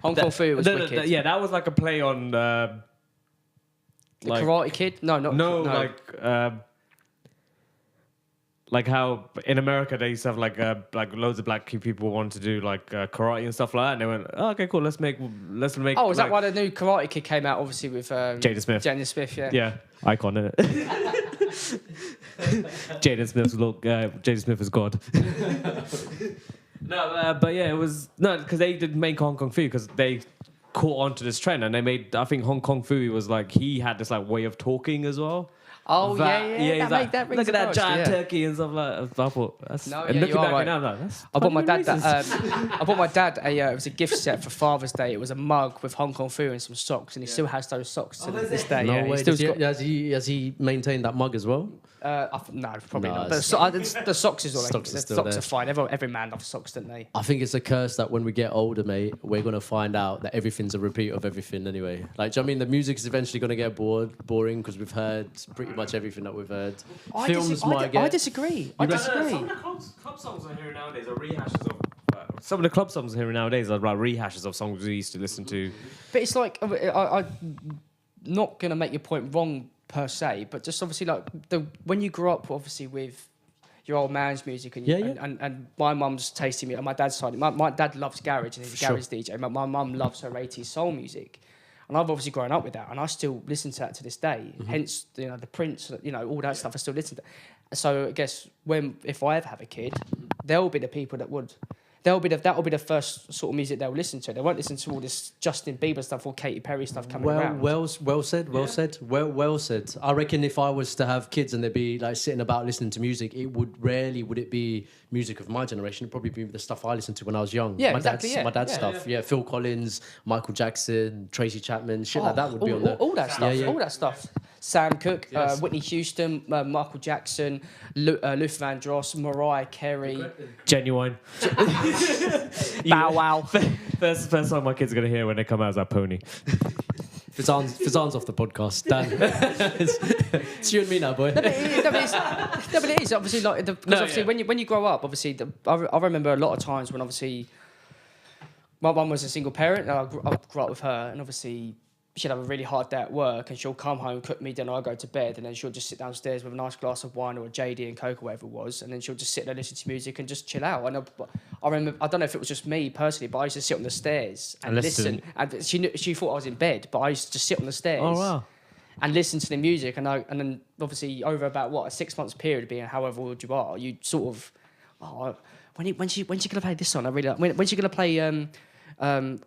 Hong Kong Phooey was wicked. yeah, that was like a play on The Karate Kid? No, like how in America they used to have like loads of black people want to do like karate and stuff like that, and they went, oh, okay, cool, let's make. Oh, is that why the new Karate Kid came out? Obviously with Jada Smith. Jada Smith, yeah. Yeah, icon, isn't it? Jada Smith is God. No, but yeah, it was because they did make Hong Kong Phooey because they caught on to this trend, and they made. I think Hong Kong Phooey was like he had this like way of talking as well. Oh that yeah. That rings look at that a bell, giant yeah. turkey and stuff like that. I thought that's. No, and yeah, looking you are back right. now, I'm like, that's I bought my dad racist. I bought my dad it was a gift set for Father's Day. It was a mug with Hong Kong Phooey and some socks, and he still has those socks to this day. No yeah, way. Has he maintained that mug as well? No, probably No, not. The socks is all. Socks The are still socks there. are fine. Every man loves socks, don't they? I think it's a curse that when we get older, mate, we're gonna find out that everything's a repeat of everything anyway. Like, do you know what I mean? The music's eventually gonna get boring because we've heard pretty much everything that we've heard. I disagree. I disagree. Some of the club songs I hear nowadays are rehashes of. Some of the club songs I hear nowadays are like rehashes of songs we used to listen to. But it's like I'm not gonna make your point wrong per se, but just obviously like when you grow up obviously with your old man's music and, and my mum's tasting me on my dad's side. My dad loves garage and he's a garage DJ. My mum loves her 80s soul music. And I've obviously grown up with that and I still listen to that to this day. Hence, you know, the Prince, you know, all that stuff I still listen to. So I guess if I ever have a kid, they'll be the people that would... That will be the first sort of music they'll listen to. They won't listen to all this Justin Bieber stuff or Katy Perry stuff coming around. Well said. I reckon if I was to have kids and they'd be like sitting about listening to music, it would be music of my generation. It'd probably be the stuff I listened to when I was young. Yeah, my exactly. My dad's stuff. Yeah, Phil Collins, Michael Jackson, Tracy Chapman, shit like that would be on there. All that stuff. All that stuff. Sam Cooke, Whitney Houston, Michael Jackson, Luther Vandross, Mariah Carey. Genuine. Bow Wow. First song my kids are going to hear when they come out is that Pony. Fizan's off the podcast. Dan. It's you and me now, boy. But it is obviously like obviously when you grow up, obviously I remember a lot of times when obviously my mum was a single parent and I grew up with her and obviously she'd have a really hard day at work and she'll come home, cook me dinner, I'll go to bed and then she'll just sit downstairs with a nice glass of wine or a JD and Coke or whatever it was and then she'll just sit there listen to music and just chill out. And I remember, I don't know if it was just me personally, but I used to sit on the stairs and listen. And she thought I was in bed, but I used to just sit on the stairs. Oh, wow. And listen to the music and then obviously over about a 6 months period being however old you are, you sort of, when's she gonna play this song? I really like, when's she gonna play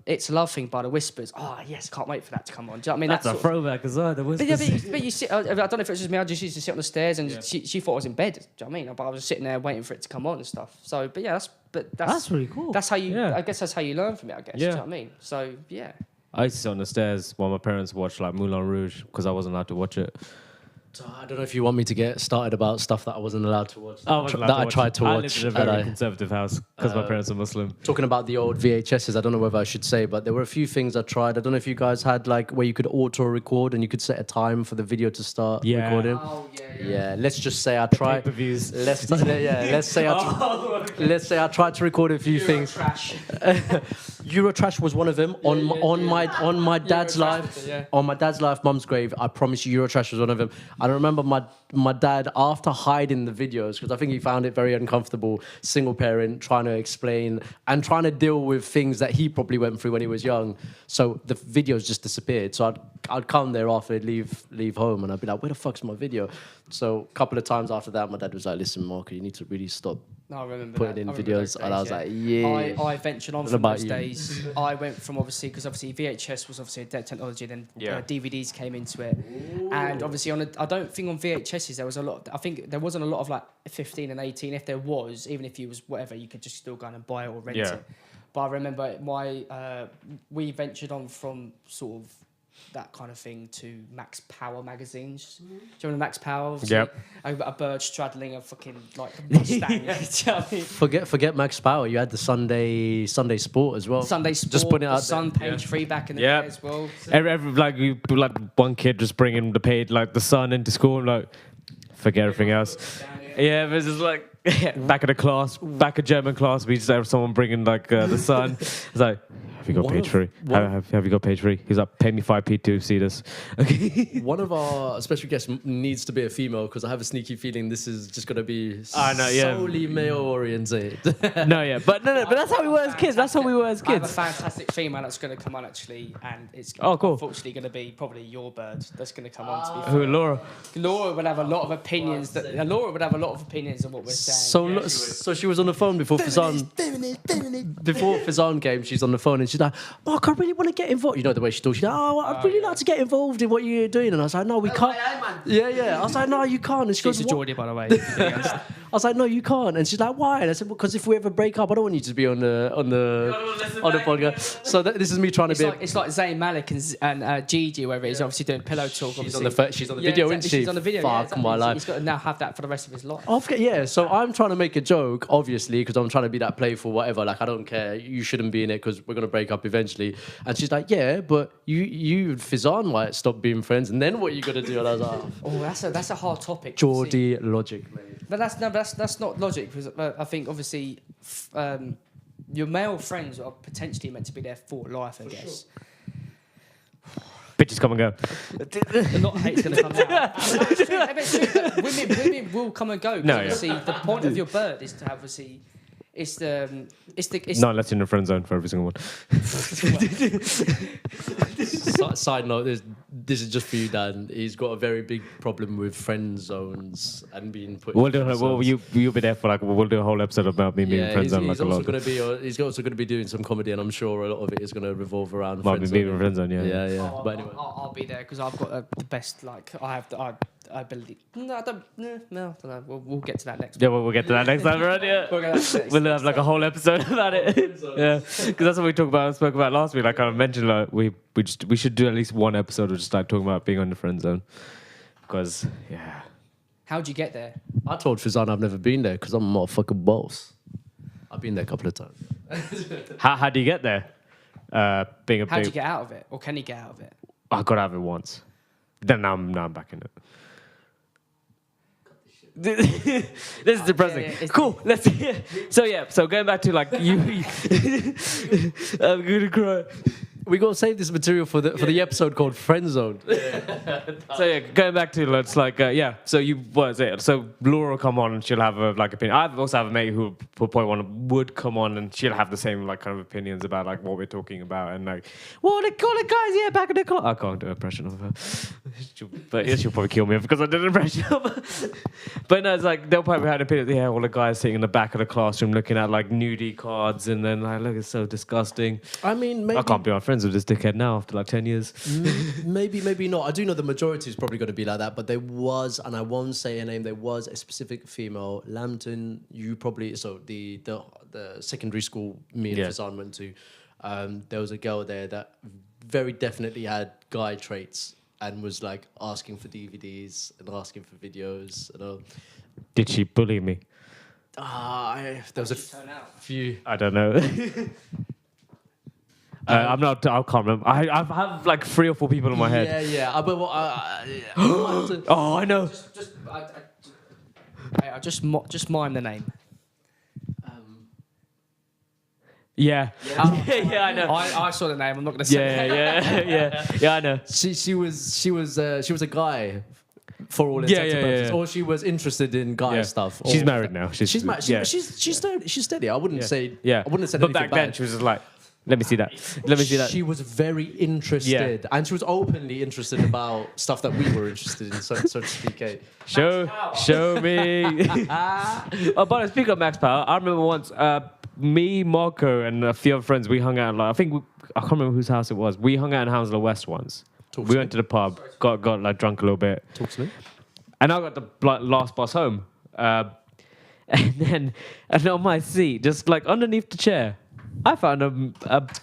It's a Love Thing by the Whispers. Oh yes, can't wait for that to come on. Do you know what I mean? That's a throwback as well. The Whispers. But you sit. I don't know if it was just me. I just used to sit on the stairs, and she thought I was in bed. Do you know what I mean? But I was sitting there waiting for it to come on and stuff. So, but yeah, that's really cool. That's how you. I guess that's how you learn from it. I guess. Do you know what I mean? So yeah. I used to sit on the stairs while my parents watched like Moulin Rouge because I wasn't allowed to watch it. So I don't know if you want me to get started about stuff that I wasn't allowed to watch. I tried to watch. I lived in a very conservative house because my parents are Muslim. Talking about the old VHSs, I don't know whether I should say, but there were a few things I tried. I don't know if you guys had like where you could auto record and you could set a time for the video to start recording. Oh Yeah, let's just say I tried. Pay-per-views. Let's say I tried to record a few things. Eurotrash was one of them on my dad's life. On my dad's life, mum's grave. I promise you, Eurotrash was one of them. I remember my dad, after hiding the videos, because I think he found it very uncomfortable, single parent, trying to explain and trying to deal with things that he probably went through when he was young. So the videos just disappeared. So I'd come there after I'd leave home and I'd be like, where the fuck's my video? So a couple of times after that, my dad was like, listen, Marco, you need to really stop putting in videos. And I was like, yeah. I ventured on from those days. I went from obviously VHS was obviously a dead technology, then DVDs came into it. Ooh. And obviously I don't think on VHSs there was a lot, I think there wasn't a lot of like 15 and 18. If there was, even if you was whatever, you could just still go and buy it or rent it. But I remember we ventured on from sort of that kind of thing to Max Power magazines. Do you remember Max Power? Yep. A bird straddling a fucking like Mustang. Do you know what I mean? Forget Max Power. You had the Sunday Sport as well. Sunday Sport. Just putting it out Sun there. page 3 back in the day as well. So. Every one kid just bringing the Sun into school and like forget everything else. Yeah, but it's just like back of German class, we just have someone bringing like the Sun. It's like, have you got page 3? Have you got page 3? He's like, pay me 5p to see this. Okay. One of our special guests needs to be a female because I have a sneaky feeling this is just going to be solely male oriented. But that's how we were as kids. I have a fantastic female that's going to come on actually, and it's cool. Unfortunately going to be probably your bird that's going to come on. To be Who, Laura? Laura would have a lot of opinions. Laura would have a lot of opinions on what we're saying. So she was on the phone before Fizan. Before Fizan came, she's on the phone and she's like, Mark, I really want to get involved. You know the way she talks. She's like, I'd really like to get involved in what you're doing. And I was like, no, we can't. Yeah. I was like, no, you can't. And she goes, Geordie, by the way. I was like, no, you can't. And she's like, why? And I said, because if we ever break up, I don't want you to be on the podcast. So this is me trying to be. It's like Zayn Malik and Gigi, wherever he's obviously doing pillow talk. She's on the video, isn't she? She's on the video. Fuck my life. He's got to now have that for the rest of his life. So I'm trying to make a joke, obviously, because I'm trying to be that playful, whatever. Like, I don't care. You shouldn't be in it because we're going to break up eventually. And she's like, yeah, but you Fizan might stop being friends. And then what are you going to do? And I was like, that's a hard topic. Geordie logic, mate. But that's not logic because I think obviously your male friends are potentially meant to be there for life. I guess. Bitches come and go. A lot of hate's going to come out. It's true, women will come and go. No, yeah. Obviously, the point of your bird is to have, obviously, it's Not unless you're in the friend zone for every single one. Side note: this is just for you, Dan. He's got a very big problem with friend zones and being put. We'll you'll be there for like we'll do a whole episode about me being in friend zone like a lot. He's also going to be doing some comedy, and I'm sure a lot of it is going to revolve around. Might be being in friend zone, yeah. Yeah. But anyway, I'll be there because I've got the best. Like I believe. No, I don't know. We'll get to that next. Yeah, we'll get to that next time, right? Yeah. We'll have like a whole episode about it. Yeah, because that's what we spoke about last week. Like I mentioned, like we should do at least one episode of just like talking about being on the friend zone. Because How'd you get there? I told Fizan I've never been there because I'm a motherfucking boss. I've been there a couple of times. How do you get there? Being a How'd you get out of it, or can you get out of it? I got out of it once. Then now I'm back in it. This is depressing. Yeah, cool. Let's. So going back to like you. I'm gonna cry. We got to save this material for the episode called Friend Zone. So going back to let's like So you what is it? So Laura will come on and she'll have a like opinion. I also have a mate who would come on and she'll have the same like kind of opinions about like what we're talking about and like they call it guys back in the class. I can't do an impression of her, but she'll probably kill me because I did an impression of her. But no, it's like they'll probably have an opinion. All the guys sitting in the back of the classroom looking at like nudie cards and then like look, it's so disgusting. I mean, maybe I can't be on friends with this dickhead now after like 10 years. maybe not. I do know the majority is probably going to be like that, but there was, and I won't say her name, there was a specific female, Lambton, the secondary school me and Fazan went to, there was a girl there that very definitely had guy traits and was like asking for DVDs and asking for videos and all. Did she bully me? There was a few. I don't know. I can't remember. I have like 3 or 4 people in my head. Yeah. I know. Just mime the name. Yeah. Yeah, I know. I saw the name. I'm not going to say. Yeah. I know. She was a guy for all intents and purposes, or she was interested in guy stuff. She's married now. She's married. She's steady. I wouldn't say. Yeah. I wouldn't have said But anything back bad. then she was just like, let me see that. Let me see that. She was very interested, and she was openly interested about stuff that we were interested in, so to speak. Show me. But speaking of Max Power, I remember once me, Marco, and a few other friends, we hung out. Like, I can't remember whose house it was. We hung out in Hounslow West once. We went to the pub, got like drunk a little bit. Talk to me. And I got the last bus home. And then on my seat, just like underneath the chair, I found a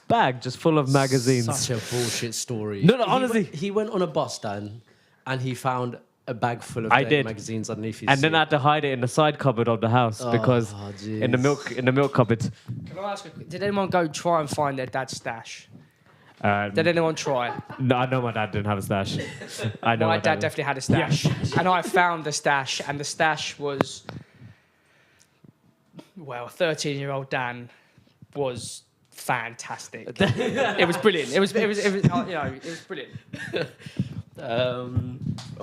bag just full of magazines. Such a bullshit story. No, honestly. He went on a bus stand and he found a bag full of magazines underneath his and seat. then I had to hide it in the side cupboard of the house because in the milk cupboard. Can I ask? Did anyone go try and find their dad's stash? Did anyone try? No, I know my dad didn't have a stash. I know my dad definitely had a stash, and I found the stash, and the stash was 13-year-old Dan was fantastic. It was brilliant. It was brilliant.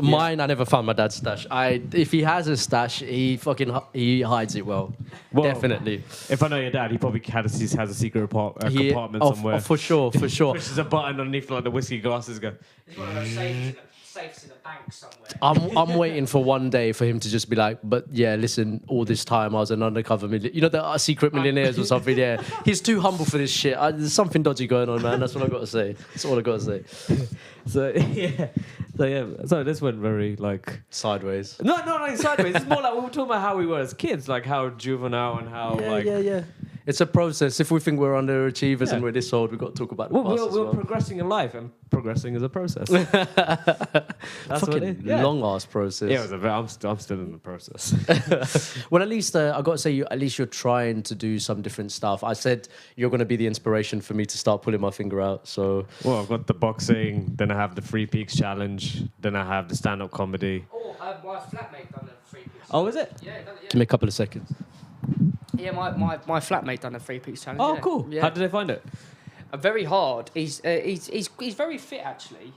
Mine, I never found my dad's stash. If he has a stash, he hides it well. Definitely. If I know your dad, he probably has a secret compartment somewhere. For sure. Pushes a button underneath like the whiskey glasses go. It's one of those safes in a bank somewhere. I'm waiting for one day for him to just be like, but yeah, listen, all this time I was an undercover millionaire. You know, the secret millionaires or something, yeah. He's too humble for this shit. There's something dodgy going on, man. That's what I got to say. That's all I got to say. So this went very like sideways. No, sideways. It's more like we were talking about how we were as kids, like how juvenile and how yeah. It's a process. If we think we're underachievers and we're this old, we've got to talk about the past as well. We're progressing in life, and progressing is a process. That's what it is. Long ass process. Yeah, I'm still in the process. Well, at least I got to say, at least you're trying to do some different stuff. I said you're going to be the inspiration for me to start pulling my finger out. So, I've got the boxing, then I have the Free Peaks Challenge, then I have the stand-up comedy. Oh, my flatmate done the Free Peaks. Oh, is it? Yeah, done it. Yeah. Give me a couple of seconds. Yeah, my flatmate done a 3-piece challenge. Oh, yeah. cool. Yeah. How did they find it? Very hard. He's very fit actually.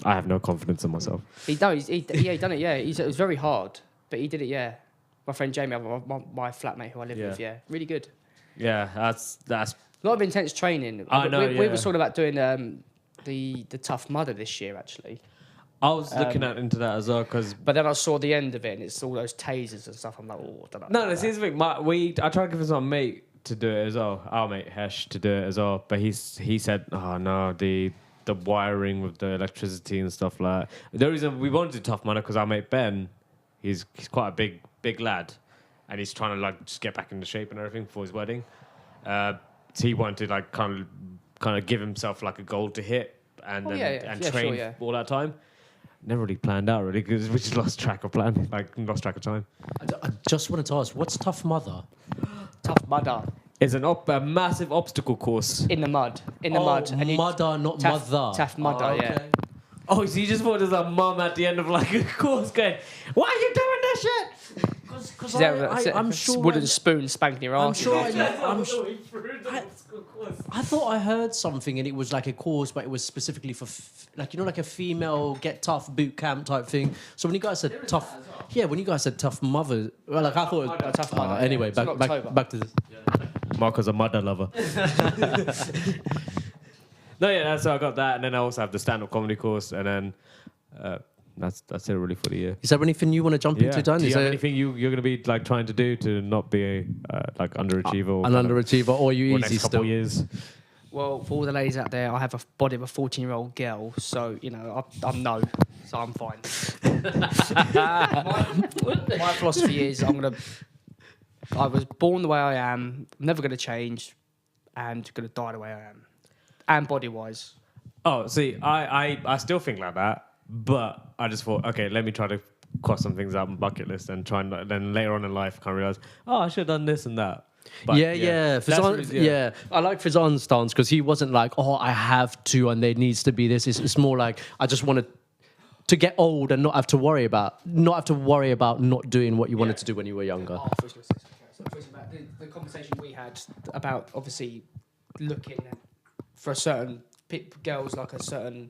I have no confidence in myself. He done it. Yeah, it was very hard, but he did it. Yeah, my friend Jamie, my flatmate who I live with. Yeah, really good. Yeah, that's A lot of intense training. I know, We were talking about doing the Tough Mudder this year actually. I was looking into that as well because. But then I saw the end of it, and it's all those tasers and stuff. I'm like, oh, I don't know. No, here's the thing. I tried to give my mate to do it as well. Our mate Hesh to do it as well, but he said, oh no, the wiring with the electricity and stuff like that. The reason we wanted to do Tough Mudder because our mate Ben, he's quite a big lad, and he's trying to like just get back into shape and everything for his wedding. So he wanted to like kind of give himself like a goal to hit and train all that time. Never really planned out really because we just lost track of time. I just wanted to ask, what's Tough Mudder? Tough Mudder. It's a massive obstacle course. In the mud. And Mudder, not mother. Tough Mudder, yeah. Oh, so you just thought there's a mum at the end of like a course going, why are you doing this shit? Because I'm sure... Wooden spoon spanking your arse. I thought I heard something and it was like a course, but it was specifically for, like a female get tough boot camp type thing. So when you guys said tough... Yeah, when you guys said Tough Mother... Well, like I thought... It was, Tough Mudder. Anyway, back to this. Marco's a mother lover. No, yeah, so I got that, and then I also have the stand-up comedy course, and then that's it really for the year. Is there anything you want to jump into, Dan? Do you have anything you're going to be like trying to do to not be like underachiever? An underachiever, or you next easy couple still? Years? Well, for all the ladies out there, I have a body of a 14-year-old girl, so, you know, I'm no, so I'm fine. my philosophy is I was born the way I am, never going to change, and going to die the way I am. And body-wise. Oh, see, I still think like that, but I just thought, okay, let me try to cross some things out on my bucket list and try and then later on in life kind of realize, oh, I should have done this and that. But, yeah. Fazan, I like Fazan's stance because he wasn't like, oh, I have to and there needs to be this. It's more like, I just wanted to get old and not have to worry about not doing what you wanted to do when you were younger. Oh, I was going to say something about the conversation we had about obviously looking for a certain girls like a certain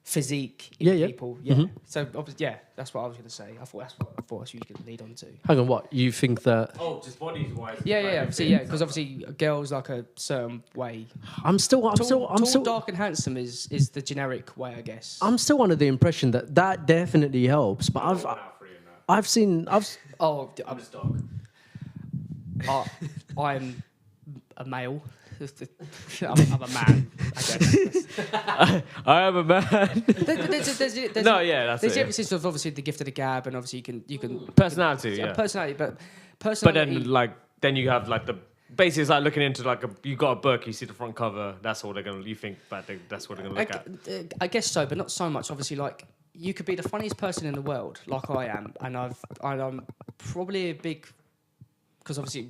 physique in people. Yeah. Mm-hmm. So obviously, that's what I was going to say. I thought you were going to lead on to. Hang on, what you think that? Oh, just body wise. Yeah. Because obviously, girls like a certain way. I'm still dark and handsome is the generic way, I guess. I'm still under the impression that definitely helps, but I'm just dark. I'm a male. I'm a man, I guess. I am a man. There's that's the it. emphasis of obviously the gift of the gab, and obviously you can personality, but then you have like the basically it's like looking into like you got a book, you see the front cover, that's all you think, but that's what they're gonna look at. I guess so, but not so much. Obviously, like you could be the funniest person in the world, like I am, and I'm probably a big because obviously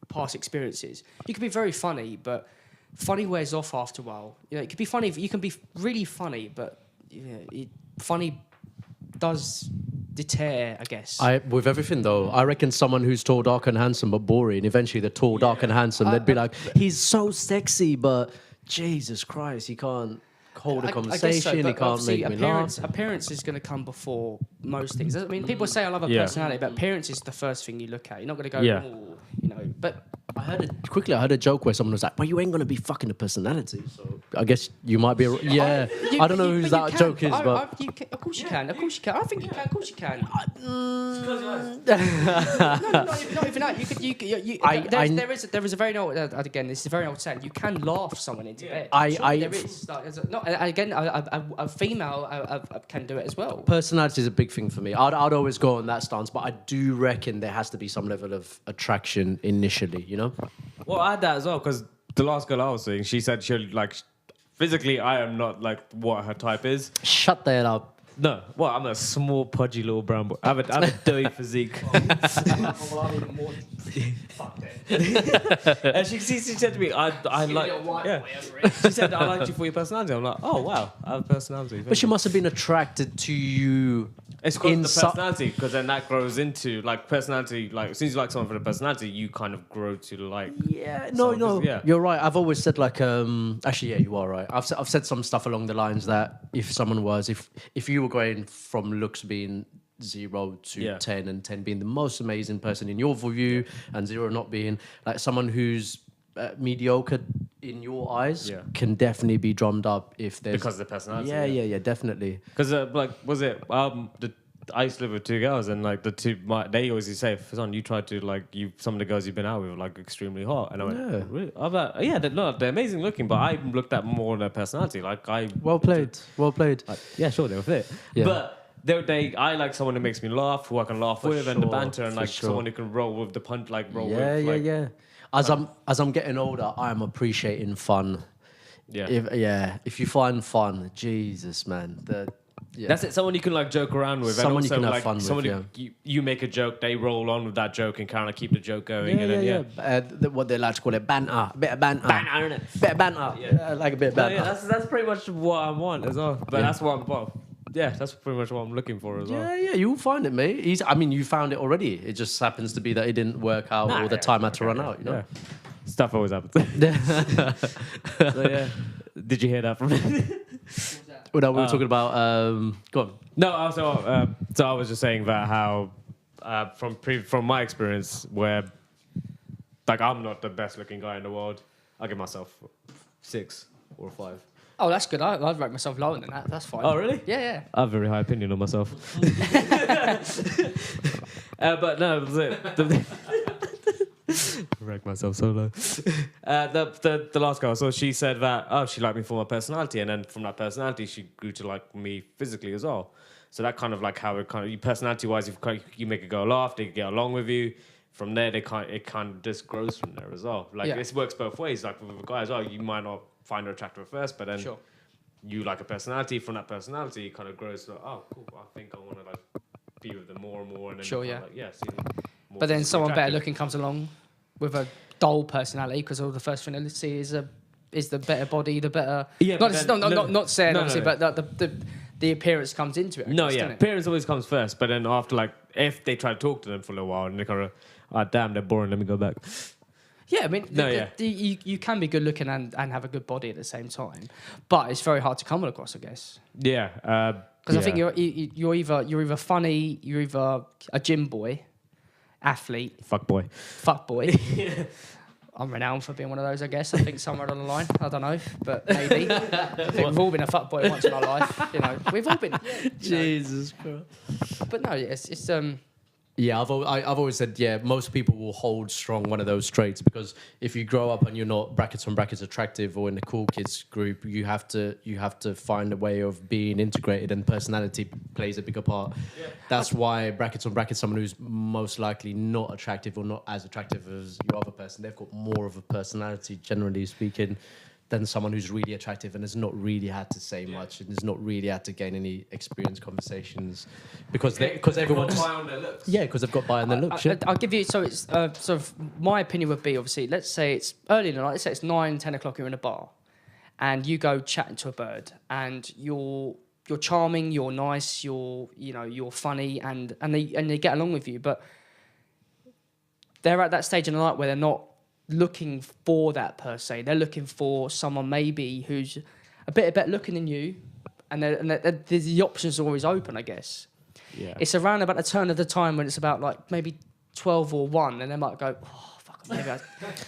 past experiences. You can be very funny, but funny wears off after a while. You know, it could be funny. You can be really funny, but funny does deter, I guess. With everything though, I reckon someone who's tall, dark, and handsome but boring. Eventually, they're tall, dark, and handsome. They'd be like, he's so sexy, but Jesus Christ, he can't hold a conversation. He can't make me laugh. Appearance is going to come before most things. I mean, people say I love a personality, but appearance is the first thing you look at. You're not going to go, you know. But I heard a joke where someone was like, "Well, you ain't going to be fucking a personality." So I guess you might be. I don't know who that joke is, but of course you can. Of course you can. I think you can. Of course you can. No, not even that. There is a very old. Again, this is a very old saying. You can laugh someone into bed. There is. Again, a female can do it as well. Personality is a big thing for me. I'd always go on that stance, but I do reckon there has to be some level of attraction initially, you know? Well, I had that as well, because the last girl I was seeing, she said she'll, like, physically, I am not, like, what her type is. Shut that up. No, well, I'm a small, pudgy little brown boy. I have a dirty physique. And she said to me, I like, yeah. She said, I liked you for your personality. I'm like, oh, wow, I have a personality. But she must have been attracted to you. It's because of the personality, because then that grows into, like, personality. Like, as soon as you like someone for the personality, you kind of grow to, like... Yeah, no, yeah. You're right. I've always said, like, actually, yeah, you are right. I've said some stuff along the lines that if someone was, if you were going from looks being 0 to 10 and 10 being the most amazing person in your view and 0 not being, like, someone who's mediocre in your eyes can definitely be drummed up if there's... Because of the personality. Yeah, definitely. Because, like, was it... I used to live with 2 girls, and like they always used to say, "Son, you tried to like some of the girls you've been out with are like extremely hot." And I went, "Really?" I'm like, "Yeah, they're amazing looking, but I looked at more on their personality. Like well played. Yeah, sure, they were fit, but I like someone who makes me laugh, who I can laugh with, and the banter, and like someone who can roll with the punch, like roll with. Yeah. As I'm getting older, I'm appreciating fun. Yeah. If you find fun, Jesus, man, that's it. Someone you can like joke around with, someone and also you can have like fun someone with, you make a joke, they roll on with that joke and kind of keep the joke going. What they like to call it banter, a bit of banter, bit of banter. Yeah. Like a bit of banter. That's pretty much what I want as well. But that's what that's pretty much what I'm looking for as well. Yeah, you'll find it, mate. You found it already. It just happens to be that it didn't work out or the time had to run out, you know? Yeah. Stuff always happens. So, yeah. Did you hear that from me? Well, no, we were talking about... go on. No, so I was just saying that how, from my experience, where, like, I'm not the best looking guy in the world. I give myself 6 or 5. Oh, that's good. I'd rate myself lower than that. That's fine. Oh, really? Yeah. I have a very high opinion of myself. But no, that's it. Wreck myself so low. The last girl, so she said that she liked me for my personality, and then from that personality she grew to like me physically as well. So that kind of like how it kind of personality wise, you make a girl laugh, they get along with you. From there, it kind of just grows from there as well. Like this works both ways. Like with a guy as well, you might not find her attractive at first, but then you like a personality. From that personality, it kind of grows. Like, oh, cool. I think I want to like be with them more and more, and then see them. But then someone better looking comes along with a dull personality, because all the first thing they see is the better body, the better. Yeah, not saying obviously, but the appearance comes into it. Appearance always comes first, but then after, like, if they try to talk to them for a little while and they kind of, damn, they're boring. Let me go back. Yeah, I mean, you can be good looking and have a good body at the same time, but it's very hard to come across, I guess. Yeah, because I think you're either funny, you're either a gym boy, athlete, fuck boy. I'm renowned for being one of those, I guess. I think somewhere along the line, I don't know, but maybe. I think we've all been a fuckboy once in our life, you know. We've all been. Jesus Christ. But no, it's Yeah, I've always said, most people will hold strong one of those traits, because if you grow up and you're not brackets on brackets attractive or in the cool kids group, you have to find a way of being integrated, and personality plays a bigger part. Yeah. That's why brackets on brackets, someone who's most likely not attractive or not as attractive as your other person, they've got more of a personality, generally speaking, than someone who's really attractive and has not really had to say much and has not really had to gain any experience conversations because everyone just on their looks. Yeah, because they've got by on their looks. I'll give you, so it's sort of, my opinion would be, obviously, let's say it's early in the night, let's say it's 9, 10 o'clock, you're in a bar and you go chatting to a bird and you're charming, you're nice, you're funny, and they get along with you, but they're at that stage in the night where they're not looking for that per se. They're looking for someone maybe who's a bit better looking than you, and the options are always open, I guess. Yeah. It's around about the turn of the time when it's about like maybe 12 or 1, and they might go, oh, fuck, maybe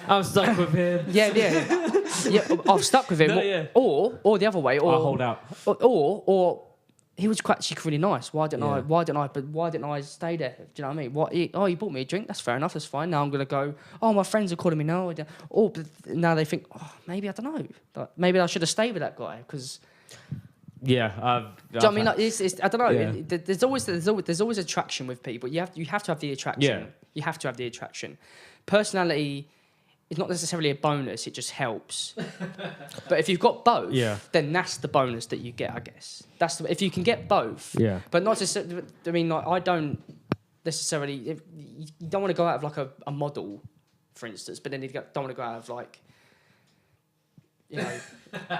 I'm stuck with him. Yeah, I've stuck with him. No, yeah. Or the other way, or I'll hold out. Or he was actually really nice. Why didn't I stay there? Do you know what I mean? He bought me a drink. That's fair enough. That's fine. Now I'm gonna go. Oh, my friends are calling me now. Or now they think, maybe I don't know. Like, maybe I should have stayed with that guy because. Yeah. Do you know what I mean? Like, it's I don't know. Yeah. There's always attraction with people. You have to have the attraction. Yeah. You have to have the attraction. Personality it's not necessarily a bonus. It just helps. But if you've got both, then that's the bonus that you get, I guess. If you can get both. Yeah. But not just. I mean, like, I don't necessarily. You don't want to go out of like a model, for instance, but then you don't want to go out of like. You know,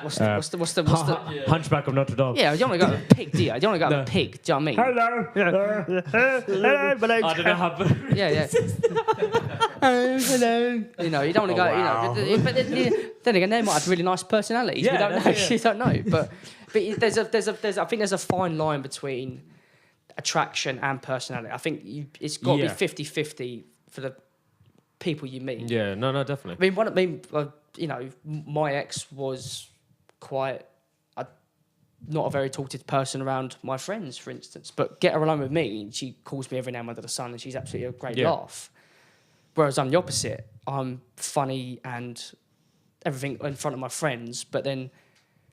what's the Hunchback of Notre Dame. Yeah, you don't want to go with a pig, do you? You don't want to go with a pig, do you know what I mean? Hello, my name's I don't know how. Yeah. Hello. You know, you don't want to go. Wow. You know, but then again, they might have really nice personalities. Yeah, we don't know. yeah. You don't know. But I think there's a fine line between attraction and personality. I think it's got to be 50-50 for the people you meet. Yeah, no, definitely. I mean, you know, my ex was quite not a very talkative person around my friends, for instance. But get her alone with me, and she calls me every now and under the sun, and she's absolutely a great laugh. Whereas I'm the opposite. I'm funny and everything in front of my friends, but then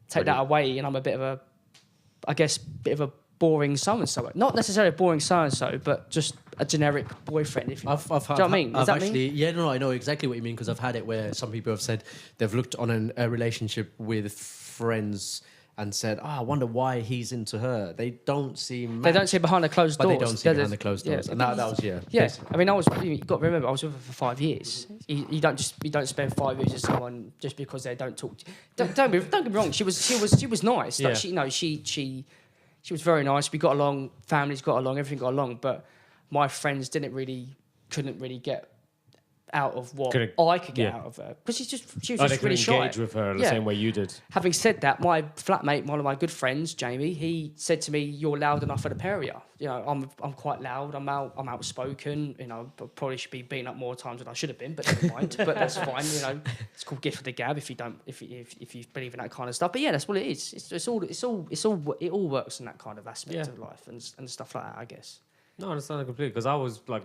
take that away, and I'm a bit of a boring so-and-so. Not necessarily a boring so-and-so, but just a generic boyfriend. If you, do you know what I mean? Does that mean? Yeah, no, I know exactly what you mean, because I've had it where some people have said they've looked on a relationship with friends and said, I wonder why he's into her. They don't see behind the closed doors. But they don't see behind the closed doors. And that was, Yeah, basically. I mean, you've got to remember, I was with her for 5 years. You don't spend 5 years with someone just because they don't talk to you. Don't get me wrong, she was nice. Yeah. Like, she was very nice. We got along, families got along, everything got along, but my friends couldn't really get out of what I could get out of her, because she was just really shy. Engage with her the same way you did. Having said that, my flatmate, one of my good friends, Jamie, he said to me, "You're loud enough for the pair of you." You know, I'm quite loud. I'm outspoken. You know, probably should be beaten up more times than I should have been, but never mind. But that's fine. You know, it's called gift of the gab if you believe in that kind of stuff. But yeah, that's what it is. It all works in that kind of aspect of life and stuff like that, I guess. No, I understand completely, because I was like,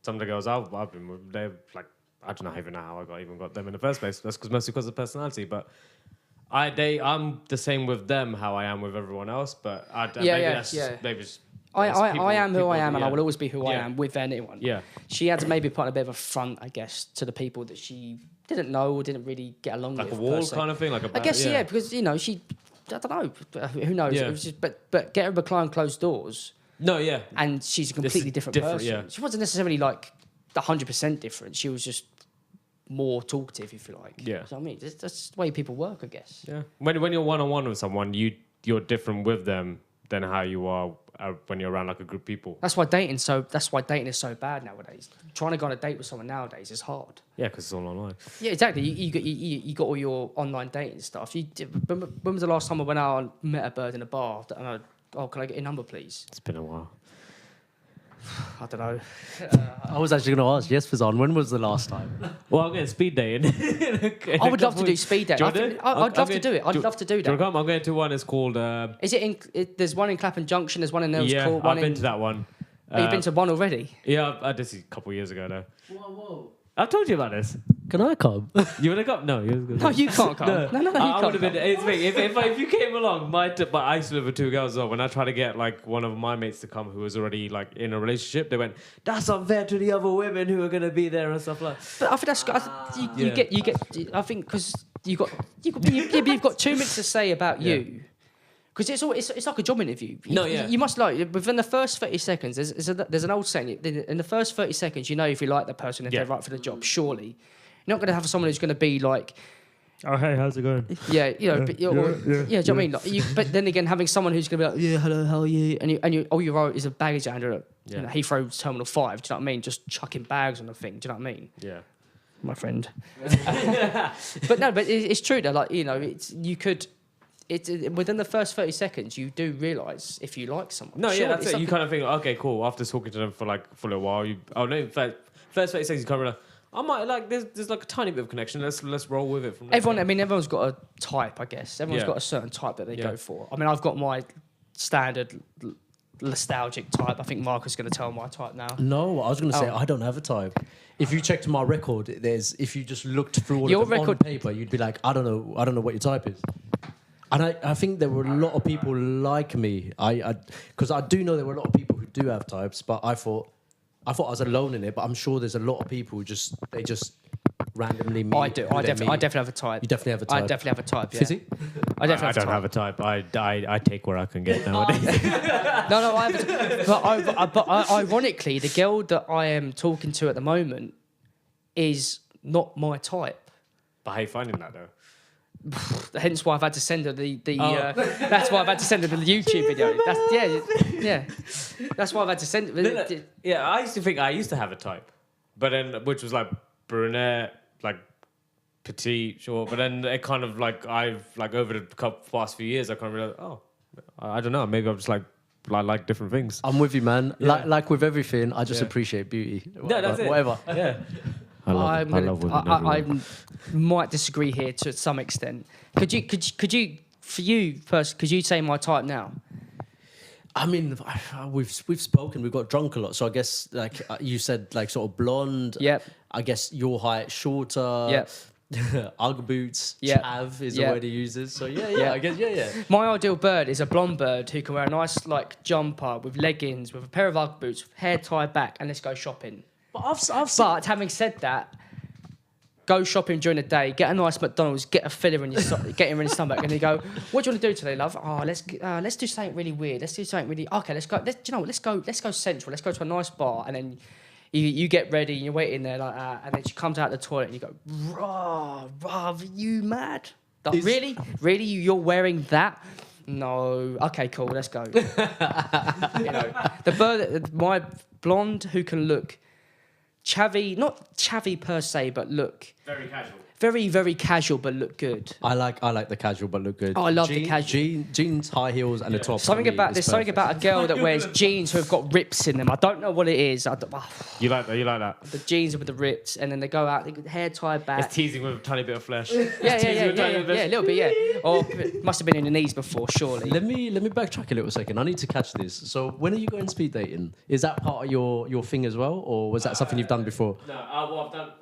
some of the girls I've been with, they're like, I don't even know how I got them in the first place. That's mostly because of personality. But I'm the same with them how I am with everyone else. But I am who I am, and I will always be who I am with anyone. Yeah. She had to maybe put a bit of a front, I guess, to the people that she didn't know or didn't really get along with. Like a wall kind of thing? I guess, because, you know, I don't know. Who knows? Yeah. It was just, but get her behind closed doors. No, yeah. And she's a completely different person. Yeah. She wasn't necessarily like 100% different. She was just more talkative, if you like. Yeah. You know what I mean? That's the way people work, I guess. Yeah. When you're one-on-one with someone, you're different with them than how you are when you're around like a group of people. That's why dating is so bad nowadays. Trying to go on a date with someone nowadays is hard. Yeah, because it's all online. Yeah, exactly. You got all your online dating stuff. When was the last time I went out and met a bird in a bar? Can I get your number, please? It's been a while. I don't know. I was actually going to ask, yes, Fazan, when was the last time? Well, I'm getting speed dating. I would love to do speed dating. I'd love to do it. I'd love to do that. Do you want to come? I'm going to one. It's called... Is it there's one in Clapham Junction, there's one in Nels Court. I've been to that one. You've been to one already? Yeah, I did see a couple of years ago now. Whoa. I've told you about this. Can I come? You want to come? No, no, you can't come. No, you I can't would have been. It's me. If you came along, but I used to live with two girls as well. When I tried to get like one of my mates to come who was already like in a relationship, they went, "That's unfair to the other women who are going to be there and stuff like." But I think that's you get. I think because you've got 2 minutes to say about you. Because it's like a job interview. You must within the first 30 seconds. There's an old saying. In the first 30 seconds, you know if you like the person, if they're right for the job. Surely, you're not going to have someone who's going to be like, "Oh hey, how's it going?" Yeah, you know, do you know what I mean? Like, but then again, having someone who's going to be like, "Yeah, hello, how are you?" and all you wrote is a baggage handler at Heathrow Terminal 5. Do you know what I mean? Just chucking bags on the thing. Do you know what I mean? Yeah, my friend. But it's true though. Like, you know, you could. Within the first 30 seconds, you do realise if you like someone. No, that's it. You kind of think, okay, cool. After talking to them for a little while, first 30 seconds, you kind of realize, I might like there's like a tiny bit of connection. Let's roll with it from there. Everyone's got a type, I guess. Everyone's got a certain type that they go for. I mean, I've got my standard nostalgic type. I think Marcus is going to tell my type now. No, I was going to say I don't have a type. If you checked my record, if you just looked through all of them on paper, you'd be like, I don't know what your type is. And I think there were a lot of people like me. Because I do know there were a lot of people who do have types, but I thought I was alone in it. But I'm sure there's a lot of people who randomly meet? I do. I definitely have a type. You definitely have a type. I definitely have a type. Yeah. Fizzy? I definitely I don't have a type. I take where I can get nowadays. No, I have a type. But ironically, the girl that I am talking to at the moment is not my type. But how you finding that though? Hence why I've had to send her that's why I've had to send her the YouTube video. Yeah. That's why I've had to send it. Yeah, I used to think I used to have a type, but then which was like brunette, like petite, short. But then it kind of like I've like over the past few years, I kind of realized, I don't know, maybe I'm just like different things. I'm with you, man. Like with everything, I just appreciate beauty. Yeah, that's it. Whatever. Yeah. I love women. I might disagree here to some extent. Could you, for you first, could you say my type now? I mean, we've spoken. We've got drunk a lot, so I guess like you said, like sort of blonde. Yep. I guess your height, shorter. Yep. Ugg boots. Yep. Chav is Yep. the word he uses. So yeah. I guess yeah. My ideal bird is a blonde bird who can wear a nice like jumper with leggings, with a pair of Ugg boots, hair tied back, and let's go shopping. But having said that, go shopping during the day, get a nice McDonald's, get a filler in your stomach, and you go, "What do you want to do today, love? Oh, let's do something really weird. Let's do something really okay. Let's go. Do you know what? Let's go central. Let's go to a nice bar." And then you get ready and you're waiting there like that, and then she comes out the toilet and you go, "Rah, are you mad? Like, really, you're wearing that?" No. Okay, cool. Let's go. The bird, my blonde who can look chavvy, not chavvy per se, but look Very casual. very, very casual, but look good. I like the casual but look good. Oh, I love the casual. Jeans, high heels, and a top. There's something about a girl that wears jeans who have got rips in them. I don't know what it is. You like that? You like that? The jeans with the rips, and then they go out, they get hair tied back. It's teasing with a tiny bit of flesh. Yeah, a little bit, yeah. Or must have been in the knees before, surely. Let me backtrack a little second. I need to catch this. So when are you going speed dating? Is that part of your thing as well, or was that something you've done before? No, I've done it before.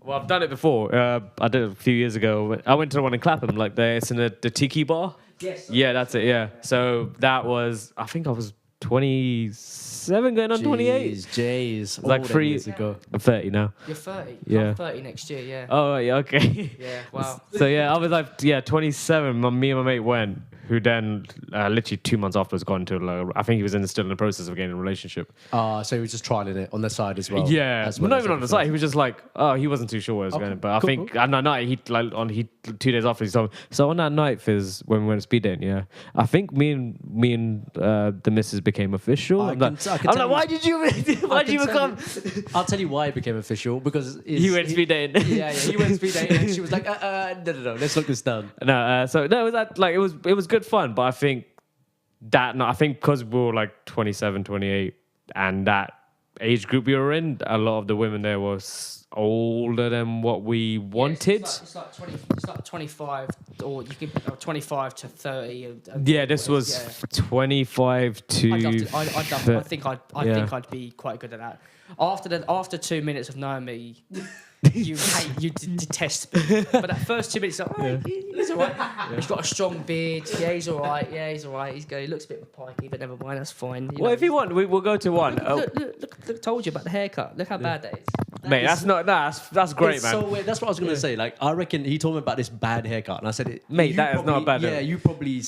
Well, I've done it before. I did it a few years ago. I went to the one in Clapham, like it's in the Tiki Bar. Yes. Yeah, that's it. Yeah. So that was, I think I was 27, going on 28. Jeez, Like 3 years ago. I'm 30 now. You're 30. Yeah. I'm 30 next year, yeah. Oh, yeah, okay. Yeah, wow. So yeah, I was like, 27. Me and my mate went, who then literally 2 months afterwards got into, I think he was still in the process of getting a relationship. So he was just trialing it on the side as well. Yeah, as well, well not as even on the side. He was just like, he wasn't too sure where it was going. But I think, he 2 days after he told me. So on that night, Fizz, when we went speed dating, yeah, I think me and the missus became official. I'm like, why did you become? I'll tell you why it became official, because He went speed dating. Yeah, he went speed dating, and she was like, no, let's look this down. No, so no, it was good fun, but I think because we were like 27, 28, and that age group we were in, a lot of the women there was older than what we wanted. It's like 25, or you can 25 to 30. Yeah, this was 25 to. I think I'd be quite good at that. After 2 minutes of knowing me, you detest me. But that first 2 minutes, he's all right. He's got a strong beard. Yeah, he's all right. He looks a bit pikey, but never mind. That's fine. If you want, we'll go to one. Look, told you about the haircut. Look how bad that is. Mate, that's great, It's man. so weird. That's what I was going to say. Like, I reckon he told me about this bad haircut, and I said, Mate, that is not bad. Yeah, he probably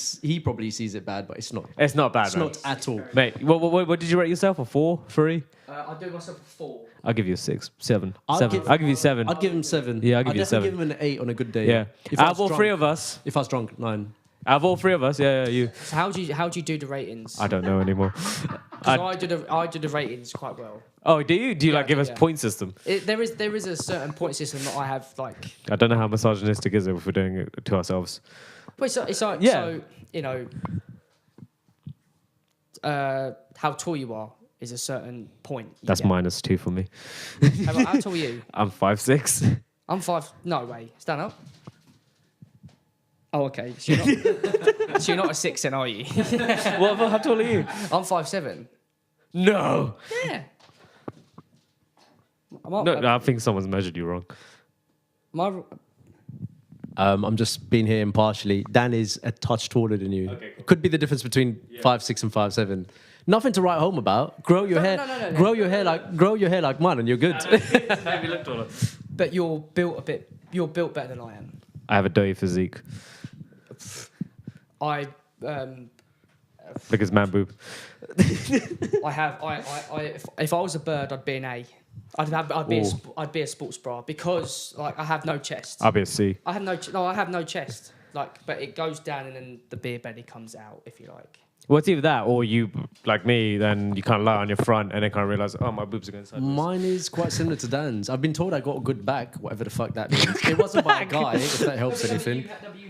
sees it bad, but it's not. It's not bad, It's man. not at all. Mate, what did you rate yourself? A 4, 3? I'll do myself a 4. I'll give you a 6, 7, I'll 7. give- I'll give you 7. I'd give him 7. Yeah, I'll give you a 7. I'd definitely give him an 8 on a good day. Yeah. If I Out was of all drunk- 3 of us, If I was drunk, 9. out of all 3 of us, yeah, you. So how do you do the ratings? I don't know anymore. 'Cause I do the ratings quite well. Oh, do you? Do you Yeah, like give us yeah. point system? There is a certain point system that I have like. I don't know how misogynistic is it if we're doing it to ourselves. But it's like Yeah. so how tall you are is a certain point. That's get. -2 for me. How tall are you? I'm 5'6". I'm 5. No way. Stand up. Oh, okay. So you're not a 6 then, are you? How tall are you? I'm 5'7". No. Yeah. No, I think someone's measured you wrong. I'm just being here impartially. Dan is a touch taller than you. Okay, cool. Could be the difference between 5'6" and 5'7". Nothing to write home about. Grow your hair. No. Grow your hair like mine, and you're good. Maybe look taller. But you're built better than I am. I have a dirty physique. I Because man boob. if I was a bird, I'd be an A. I'd be a sports bra because like I have no chest. I'll be a C. I have no chest. Like, but it goes down and then the beer belly comes out, if you like. Well, it's either that or you, like me, then you kind of lie on your front and then kind of realize, oh, my boobs are going sideways. Mine is quite similar to Dan's. I've been told I got a good back, whatever the fuck that means. It wasn't by a guy, if that helps anything. You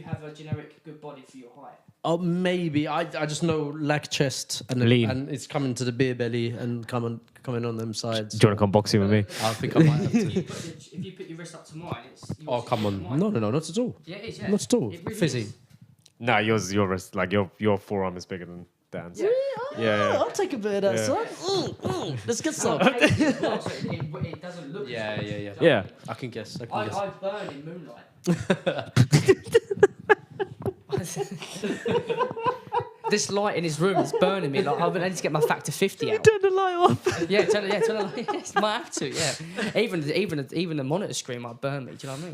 have a generic good body for your height. Oh, maybe. I just know lack chest and Lean. and it's coming to the beer belly and coming on them sides. Do you want to come boxing with me? I think I might have to. If you put your wrist up to mine, it's... Oh, come on. No, not at all. Yeah, it is, yeah. Not at all. It really Fizzy. is. No, your wrist, like your forearm is bigger than Dan's. Yeah. Yeah. I'll take a bit of that, Yeah. son. Let's get some. It doesn't look... Yeah. Yeah. I can guess. I burn in moonlight. This light in his room is burning me. Like I need to get my factor 50 out. Turn the light off. Yeah, turn the light. Yes, might have to. Yeah, even the monitor screen might burn me. Do you know what I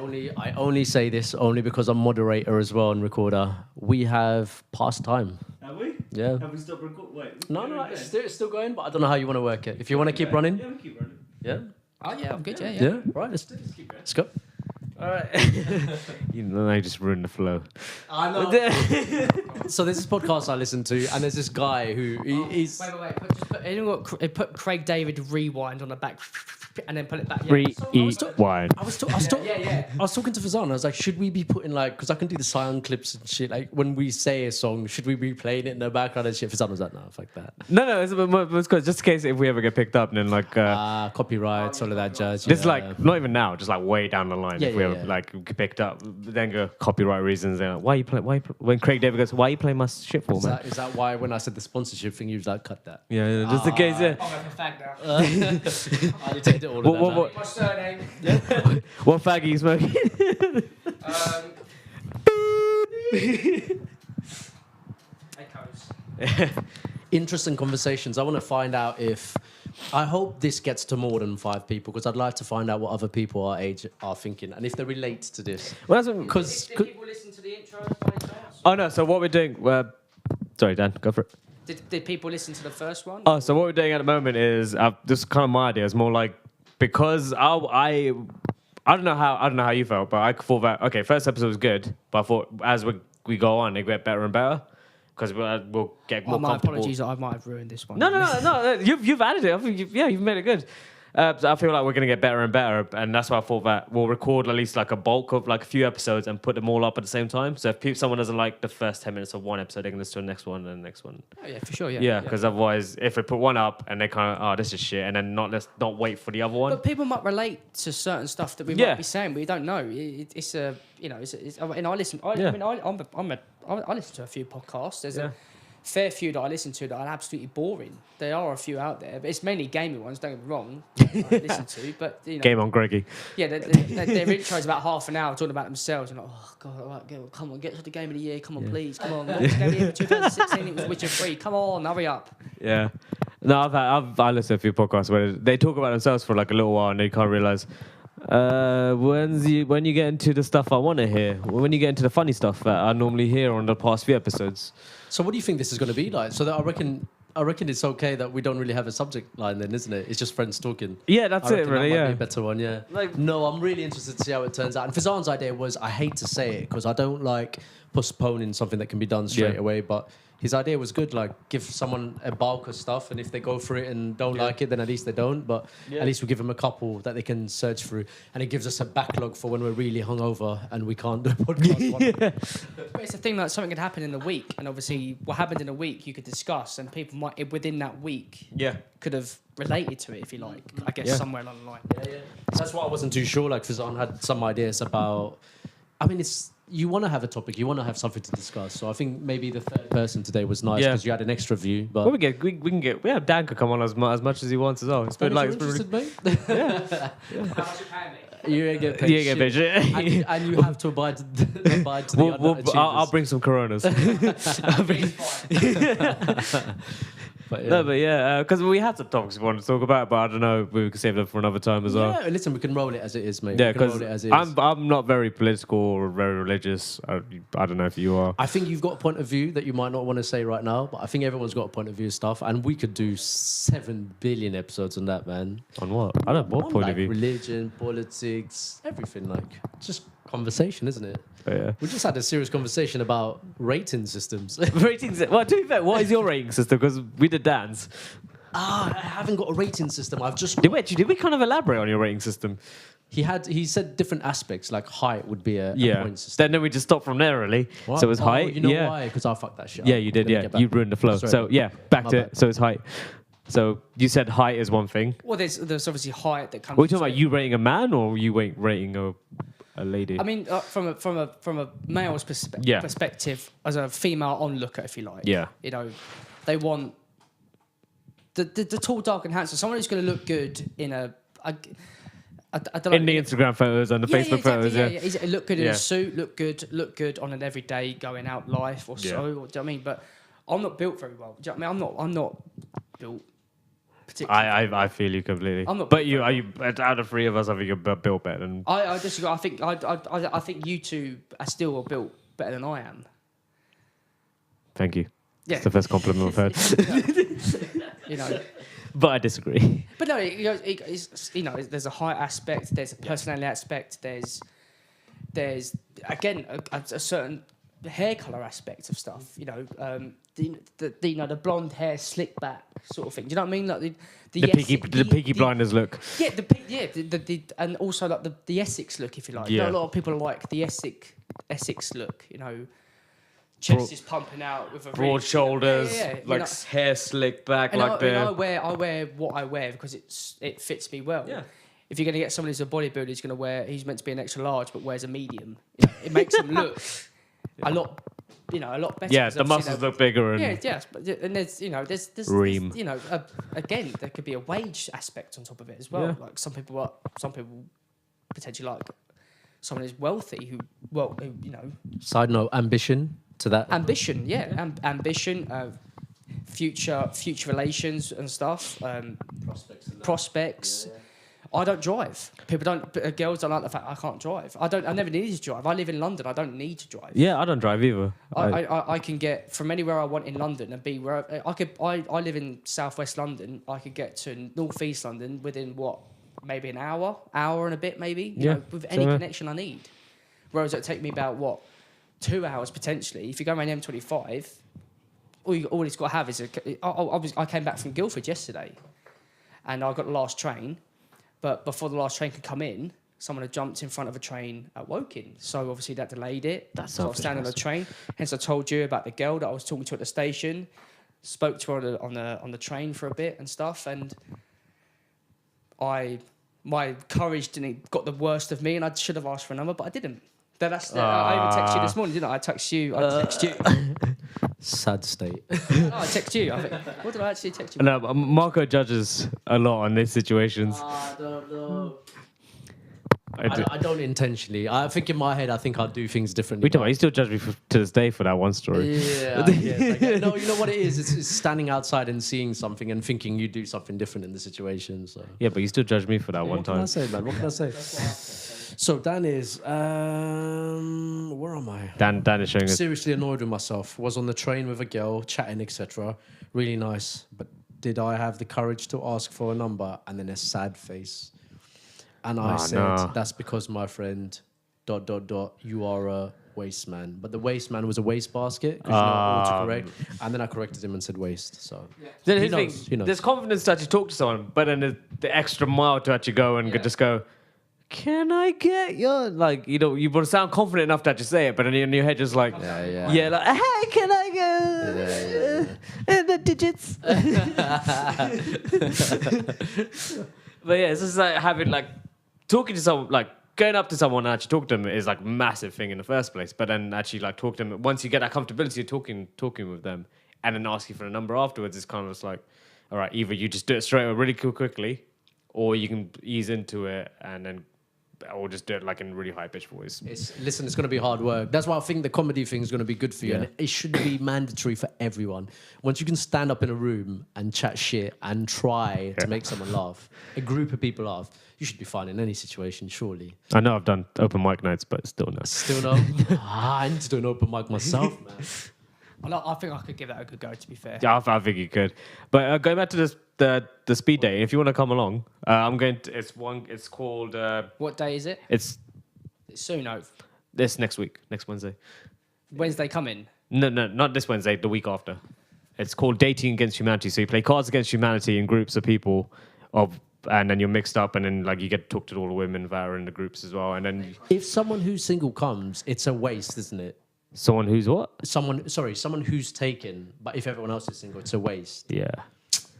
mean? I only say this only because I'm moderator as well and recorder. We have past time. Have we? Yeah. Have we stopped recording? Wait. No, it's still going, but I don't know how you want to work it. If you want to keep running, Yeah, we keep running. yeah, Oh yeah, I'm good. Yeah. yeah. Right, let's go. All right. You know, I just ruined the flow. I know. So there's this podcast I listen to, and there's this guy who he's. Wait. Put Craig David rewind on the back, and then put it back. Rewind. I was talking to Fazan. I was like, should we be putting like, because I can do the sound clips and shit. Like when we say a song, should we be playing it in the background and shit? Fazan was like, no, fuck that. No, it's good. Just in case if we ever get picked up, and then like. Copyrights, all of that judge. This is like not even now, just like way down the line. If we ever like get picked up, then go copyright reasons. Then like, why you play? When Craig David goes, why are you playing my shit for, man? Is that why when I said the sponsorship thing, you was like, cut that? Yeah, just in case. Yeah. I'm a fag now. I deleted all of that. My surname. What fag are you smoking? Echoes. Interesting conversations. I want to find out if. I hope this gets to more than 5 people because I'd like to find out what other people our age are thinking and if they relate to this. Well, that's Because Did people listen to the intro by any chance? oh no. So what we're doing? Sorry, Dan, go for it. Did people listen to the first one? Oh, so what we're doing at the moment is this is kind of my idea. It's more like because I don't know how you felt, but I thought that okay, first episode was good, but I thought as we go on, it get better and better because we'll get more my comfortable. apologies, I might have ruined this one. No. You've added it. I think you've made it good. So I feel like we're gonna get better and better, and that's why I thought that we'll record at least like a bulk of like a few episodes and put them all up at the same time. So if someone doesn't like the first 10 minutes of one episode, they can listen to the next one and the next one. Oh, yeah, for sure. Yeah, because otherwise, if we put one up and they kind of, oh, this is shit, and then let's not wait for the other one. But people might relate to certain stuff that we might be saying, but we don't know. It's a, you know, and I listen. I mean, I listen to a few podcasts. There's a fair few that I listen to that are absolutely boring. There are a few out there, but it's mainly gaming ones. Don't get me wrong. I listen to, but you know, Game on, Greggy. Yeah, their intro is about half an hour talking about themselves. And like, oh god, all right, come on, get to the game of the year. Come on, please, come on. What was the game of the year for 2016? It was Witcher 3. Come on, hurry up. Yeah. No, I listened to a few podcasts where they talk about themselves for like a little while and they can't realize when you get into the stuff I want to hear, when you get into the funny stuff that I normally hear on the past few episodes. So what do you think this is going to be like? So that I reckon it's okay that we don't really have a subject line then, isn't it? It's just friends talking. Yeah, that's it, really. That might Yeah, be a better one. Yeah. No, I'm really interested to see how it turns out. And Fazan's idea was, I hate to say it because I don't like postponing something that can be done straight away, but his idea was good. Like, give someone a bulk of stuff, and if they go for it and don't like it, then at least they don't. But at least we give them a couple that they can search through, and it gives us a backlog for when we're really hungover and we can't do a podcast. But it's a thing like something could happen in a week, and obviously what happened in a week you could discuss, and people might within that week could have related to it, if you like. I guess somewhere along the line. That's why I wasn't too sure. Like Fazan had some ideas about. I mean, it's. You want to have a topic, you want to have something to discuss. So I think maybe the third person today was nice because you had an extra view. But we can get. We have Dan could come on as much as he wants as well. It's been like, mate. How much you pay me? You ain't get paid. You get paid. and you have to abide to the Underachievers. I'll bring some Coronas. But No, but yeah, because we had some topics we wanted to talk about, but I don't know, we could save them for another time as well. Yeah, listen, we can roll it as it is, mate. Yeah, We can roll because it as it is. I'm not very political or very religious. I don't know if you are. I think you've got a point of view that you might not want to say right now, but I think everyone's got a point of view stuff, and we could do 7 billion episodes on that, man. On what? I don't know what On, point like, of view. religion, politics, everything. Like, just conversation, isn't it? But yeah. We just had a serious conversation about rating systems. Ratings. Well, to be fair, what is your rating system? Because we did dance. I haven't got a rating system. I've just Did we kind of elaborate on your rating system? he said different aspects, like height would be a Yeah. point system. Then we just stopped from there, really. What? So it was Oh, height. you know yeah. why? Because I fucked that shit Yeah, up. you did. Let me Yeah, get back. you ruined the flow. Sorry. So yeah, back My to bad. it. So it's height. So you said height is one thing. Well, there's obviously height that comes. Were you talking into about it. you rating a man or you rating a lady? I mean, from a male's Yeah. perspective, as a female onlooker, if you like. Yeah. You know, they want the tall, dark, and handsome. Someone who's going to look good in a. I don't know. in the Instagram photos and the Facebook photos, yeah. He's look good in Yeah. a suit, look good on an everyday going out life or so. Yeah. Do you know what I mean? But I'm not built very well. Do you know what I mean? I'm not built particularly. I feel you completely. I'm not But you are you out of 3 of us, I think you're built better than. I disagree. I think you two are still built better than I am. Thank you. Yeah. It's the first compliment I've heard. You know. But I disagree. But no, it's, you know, there's a height aspect, there's a personality aspect, there's again a certain hair color aspect of stuff. You know, the blonde hair, slick back sort of thing. Do you know what I mean? Like the Peaky Blinders look. Yeah, and also like the Essex look, if you like. Yeah. You know, a lot of people like the Essex look. You know, chest is pumping out with a Broad really- shoulders, Yeah. You like know, hair slicked back, and like I wear what I wear because it fits me well. Yeah. If you're going to get someone who's a bodybuilder, he's meant to be an extra large but wears a medium. It makes him look a lot better. Yeah, 'cause the obviously muscles look bigger and and there's Ream. again there could be a wage aspect on top of it as well. Yeah. Like some people potentially like someone who's wealthy who you know. Side note, ambition to that. Ambition, yeah. Ambition, future relations and stuff. Prospects. I don't drive. Girls don't like the fact I can't drive. I never needed to drive. I live in London. I don't need to drive. yeah, I don't drive either. I can get from anywhere I want in London and be where I live in southwest London. I could get to northeast London within maybe an hour and a bit, maybe. You know, with any connection I need. Whereas it'd take me about 2 hours potentially. If you go around M25, all it's got to have is I came back from Guildford yesterday, and I got the last train, but before the last train could come in, someone had jumped in front of a train at Woking. So obviously that delayed it. So I was standing on the train. Hence I told you about the girl that I was talking to at the station. Spoke to her on the train for a bit and stuff, and my courage got the worst of me, and I should have asked for a number, but I didn't. I even texted you this morning, didn't I? I text you. Sad state. I text you. I think, what did I actually text you? No, Marco judges a lot on these situations. I don't know. I do. I don't intentionally. I think in my head, I think I'll do things differently. We talk about, you still judge me to this day for that one story. Yeah, I guess. No, you know what it is? It's standing outside and seeing something and thinking you do something different in the situation. So. Yeah, but you still judge me for that one What can I time. say, man? What can I say? So Dan is, where am I? Dan is showing us. Seriously annoyed with myself. Was on the train with a girl, chatting, etc. Really nice, but did I have the courage to ask for a number? And then a sad face. And I said, no. that's because my friend, ... you are a waste man. But the waste man was a waste basket, because you know autocorrect. And then I corrected him and said waste. So Then he here's the thing, knows, he knows. there's confidence to actually talk to someone, but then there's the extra mile to actually go and just go, can I get your, like, you know, you want to sound confident enough to actually say it, but then in your head just like, Yeah. like, hey, can I get the digits? But yeah, it's just like having, like, talking to someone, like, going up to someone and actually talking to them is like a massive thing in the first place. But then actually, like, talk to them, once you get that comfortability of talking with them and then asking for a number afterwards, it's kind of just like, all right, either you just do it straight away really quickly, or you can ease into it and then or just do it like in really high pitched voice. Listen, it's going to be hard work. That's why I think the comedy thing is going to be good for you. Yeah. And it should be mandatory for everyone. Once you can stand up in a room and chat shit and try to make someone laugh, a group of people laugh, you should be fine in any situation, surely. I know I've done open mic nights, but still no. Still no? I need to do an open mic myself, man. I think I could give that a good go, to be fair. Yeah, I think you could. But going back to this, the speed day, if you want to come along, I'm going to. It's called. What day is it? It's Soon, this next week, next Wednesday. Wednesday coming. No, not this Wednesday. The week after. It's called Dating Against Humanity. So you play Cards Against Humanity in groups of people, and then you're mixed up, and then like you get to talk to all the women that are in the groups as well, and then If someone who's single comes, it's a waste, isn't it? someone who's what? Someone who's taken, but if everyone else is single, it's a waste. Yeah.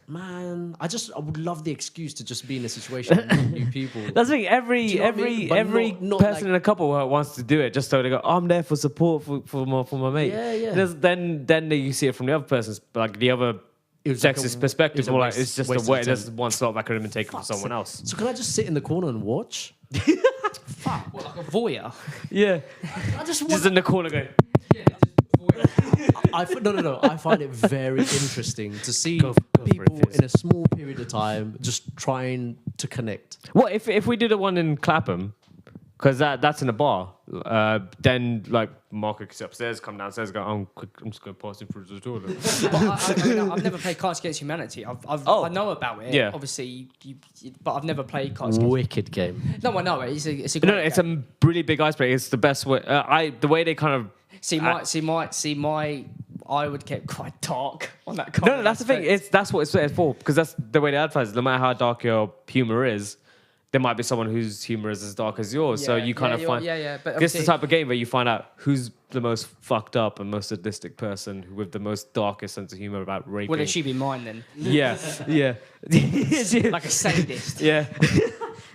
Man, I would love the excuse to just be in a situation and meet new people. That's the thing. Every you know what I mean? But every not person like- in a couple wants to do it just so they go, I'm there for support for my mate. Yeah, yeah. Then you see it from the other person's, like the other It was like sexist a- perspective. it was a More like waste- it's just waste a way. of There's time. one slot that could have been taken from someone else. So can I just sit in the corner and watch? What, like a voyeur? Yeah, I just just in the corner going. No. I find it very interesting to see Go for it, people Fizz. in a small period of time just trying to connect. Well, if we did a one in Clapham, because that's in a bar, then like Marco gets upstairs, come downstairs, go, I'm just going to pass him through the toilet. But I've never played Cards Against Humanity. I know about it. Yeah. Obviously, but I've never played Cards Against. Wicked game. No, I know it. It's a No, great it's game. a really big icebreaker. It's the best way. The way they kind of. I would get quite dark on that. No, that's the thing. That's what it's there for, because that's the way they advertise it. No matter how dark your humor is, there might be someone whose humor is as dark as yours. So you kind of find. But This is the obviously- type of game where you find out who's the most fucked up and most sadistic person with the most darkest sense of humor about raping. Well, it should be mine then. Yeah, yeah. Like a sadist. Yeah.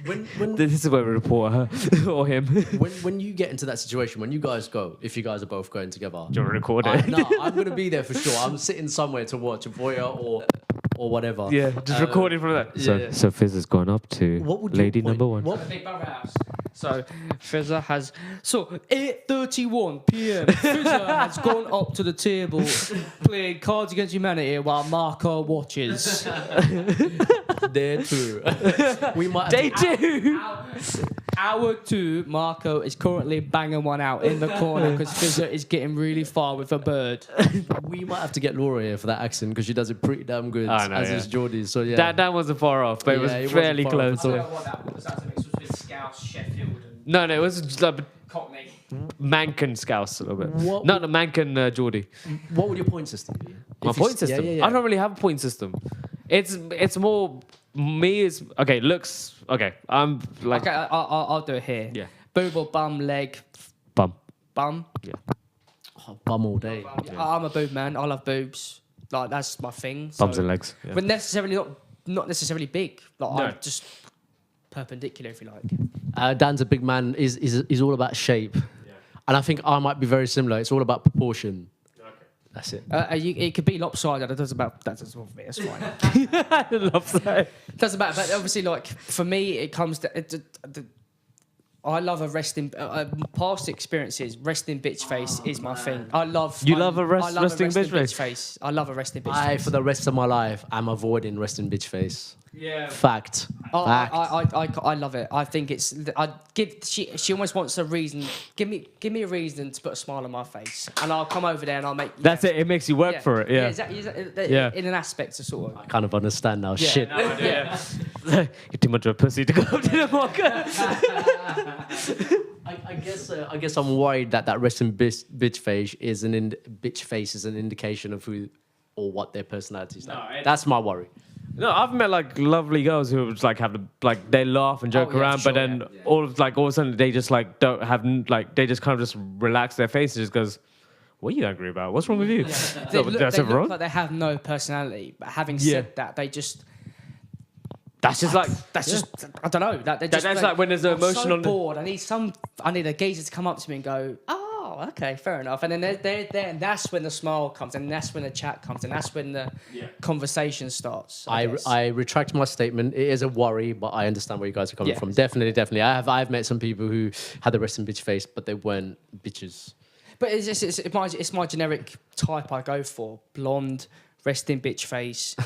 When This is where we report her or him. Do when you get into that situation, when you guys go, if you guys are both going together, you want to record it? no, I'm gonna be there for sure. I'm sitting somewhere to watch a voyeur or whatever. Yeah, just recording from that. yeah. So Fizz has gone up to What would lady your point- number one. What, Big Brother house. So Fizzer has 8:31 p.m. Fizzer has gone up to the table playing Cards Against Humanity while Marco watches. there too. We might Day have to, two. Hour 2, Marco is currently banging one out in the corner because Fizzer is getting really far with a bird. we might have to get Laura here for that accent because she does it pretty damn good, I know, as yeah. is Geordie. So yeah, That wasn't far off, but it Yeah, was it wasn't fairly far close. off at all. what that was. That was a mix between Scouse, Sheffield, and No, it was just like Cockney. Mankin Scouse a little bit. What Not the Mankin Geordie. what would your point system be? My If you point s- system. Yeah. I don't really have a point system. It's more me is okay. Looks okay. I'm like Okay, I'll do it here. Yeah. Boob or bum, leg, bum. bum. Oh, bum all day. I'm a boob man. I love boobs. Like that's my thing. Bums and legs. Yeah. But necessarily not necessarily big. Like No. I'm just perpendicular, if you like. Dan's a big man. Is all about shape, and I think I might be very similar. It's all about proportion. That's it. It could be lopsided. That doesn't bother me. It's fine. I love that. Doesn't matter. But obviously, like for me, it comes to. I love a resting. Past experiences, resting bitch face is my thing. I love. You love a I love resting bitch face? I love a resting bitch I, face. for the rest of my life, I'm avoiding resting bitch face. Yeah. Fact. Fact. I love it. I think it's. She almost wants a reason. Give me a reason to put a smile on my face, and I'll come over there and I'll make. That's it. It makes you work for it. Yeah. exactly. Yeah. In an aspect of sort of. I kind of understand now. Shit. Yeah. You're too much of a pussy to go up to the market. I guess I'm worried that resting bitch face is an indication of who or what their personality is. Like. That's my worry. No, I've met like lovely girls who just like have the like they laugh and joke Oh, yeah, around, for but sure, then yeah. all of a sudden they just like don't have like they just kind of just relax their face and just goes, "What are you angry about? What's wrong with you?" They No, look, that's they ever look wrong. like they have no personality, but having Yeah. said that, they just. That's just like That's just. I don't know. That's like when there's an I'm emotion so on the- bored. I need a geezer to come up to me and go, "Oh, Oh, okay, fair enough. And then they're there, and that's when the smile comes, and that's when the chat comes, and that's when the conversation starts. I retract my statement. It is a worry, but I understand where you guys are coming Yeah. from. Definitely. I've met some people who had the resting bitch face, but they weren't bitches. But it's my generic type I go for: blonde, resting bitch face.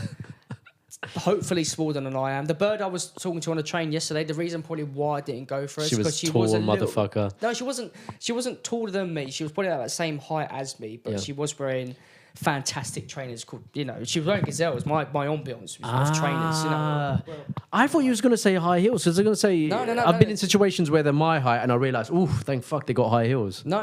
Hopefully smaller than I am. The bird I was talking to on the train yesterday, the reason probably why I didn't go for her is because she was a motherfucker. No, she wasn't taller than me. She was probably about the same height as me, but she was wearing fantastic trainers called, she was wearing Gazelles. My ambiance was trainers, I thought you was going to say high heels, because they're going to say, No, I've been in situations where they're my height and I realised, ooh, thank fuck they got high heels. No.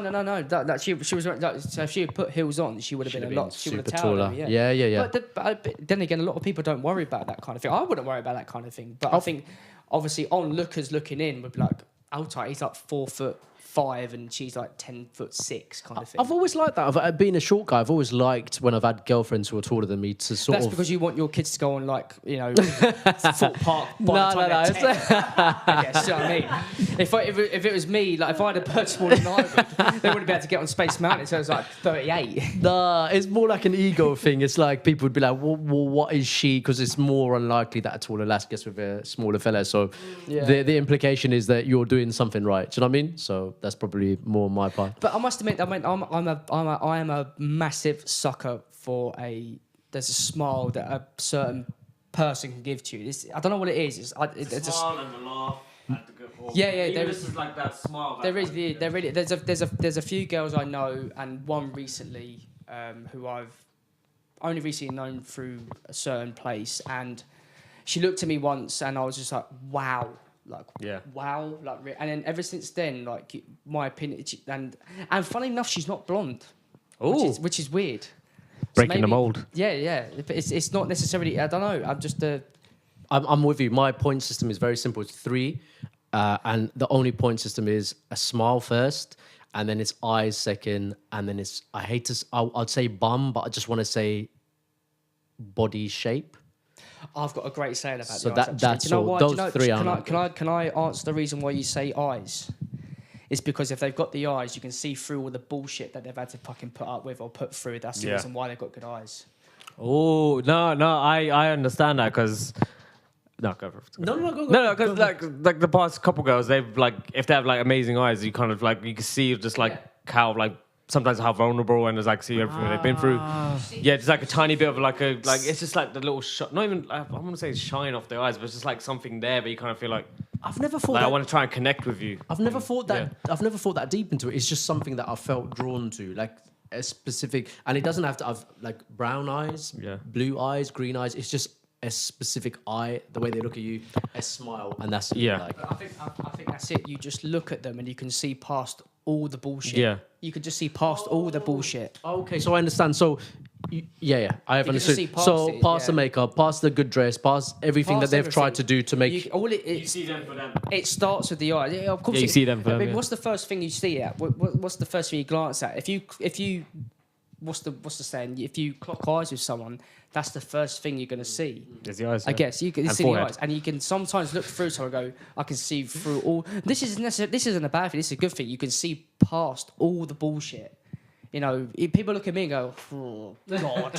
She was so if she had put heels on, she would have been a lot. She would have super taller. taller. Than me, Yeah. But then again, a lot of people don't worry about that kind of thing. I wouldn't worry about that kind of thing. But I think, obviously, onlookers looking in would be like, Altai, he's like 4'5" and she's like 10'6" kind of thing. I've always liked that. Being a short guy, I've always liked when I've had girlfriends who are taller than me to sort That's of... because you want your kids to go on like, Fort Park by the time they're 10. I guess, you know what I mean? If it was me, like if I had a bird smaller than I would, they wouldn't be able to get on Space Mountain, so it was like 38. Nah, it's more like an ego thing. It's like people would be like, well, what is she? Because it's more unlikely that a taller lass gets with a smaller fella. So the implication is that you're doing something right. Do you know what I mean? So that's probably more my part. But I must admit, I am a massive sucker for there's a smile that a certain person can give to you. I don't know what it is. It's smile and the laugh. There's is like that smile. There's a few girls I know, and one recently who I've only recently known through a certain place, and she looked at me once, and I was just like, wow. Wow, and then ever since then, like my opinion, and funny enough, she's not blonde, which is weird. Breaking the mold. Yeah. It's not necessarily. I don't know. I'm just I'm with you. My point system is very simple. It's 3, and the only point system is a smile first, and then it's eyes second, and then it's I'd say bum, but I just want to say body shape. I've got a great saying about so the eyes. that's all. Those 3 are. Can I answer the reason why you say eyes? It's because if they've got the eyes, you can see through all the bullshit that they've had to fucking put up with or put through. That's the reason why they've got good eyes. Oh no, I understand that because. No, go for it. No, because like the past couple girls, they've like if they have like amazing eyes, you kind of like you can see just like how like. Sometimes how vulnerable and there's like see everything they've been through. Yeah, it's like a tiny bit of like it's just like the little not even I want to say shine off their eyes, but it's just like something there, but you kind of feel like I've never thought like, that. I want to try and connect with you. I've never thought that. Yeah. I've never thought that deep into it. It's just something that I felt drawn to, like a specific, and it doesn't have to have like brown eyes, blue eyes, green eyes. It's just a specific eye, the way they look at you, a smile, and that's it. Like. I think that's it. You just look at them and you can see past all the bullshit. Yeah. You could just see past all the bullshit. Okay, so I understand. So, I have understood. So, past the makeup, past the good dress, past everything that they've tried to do to make. You see them for them. It starts with the eyes. Yeah, of course. Yeah, you see them for them. I mean, what's the first thing you see at? What's the first thing you glance at? If you what's the saying? If you clock eyes with someone, that's the first thing you're going to see. There's the eyes. I guess you can see forehead. the eyes, and you can sometimes look through someone and go, I can see through all. This isn't a bad thing. This is a good thing. You can see past all the bullshit. People look at me and go, oh, God,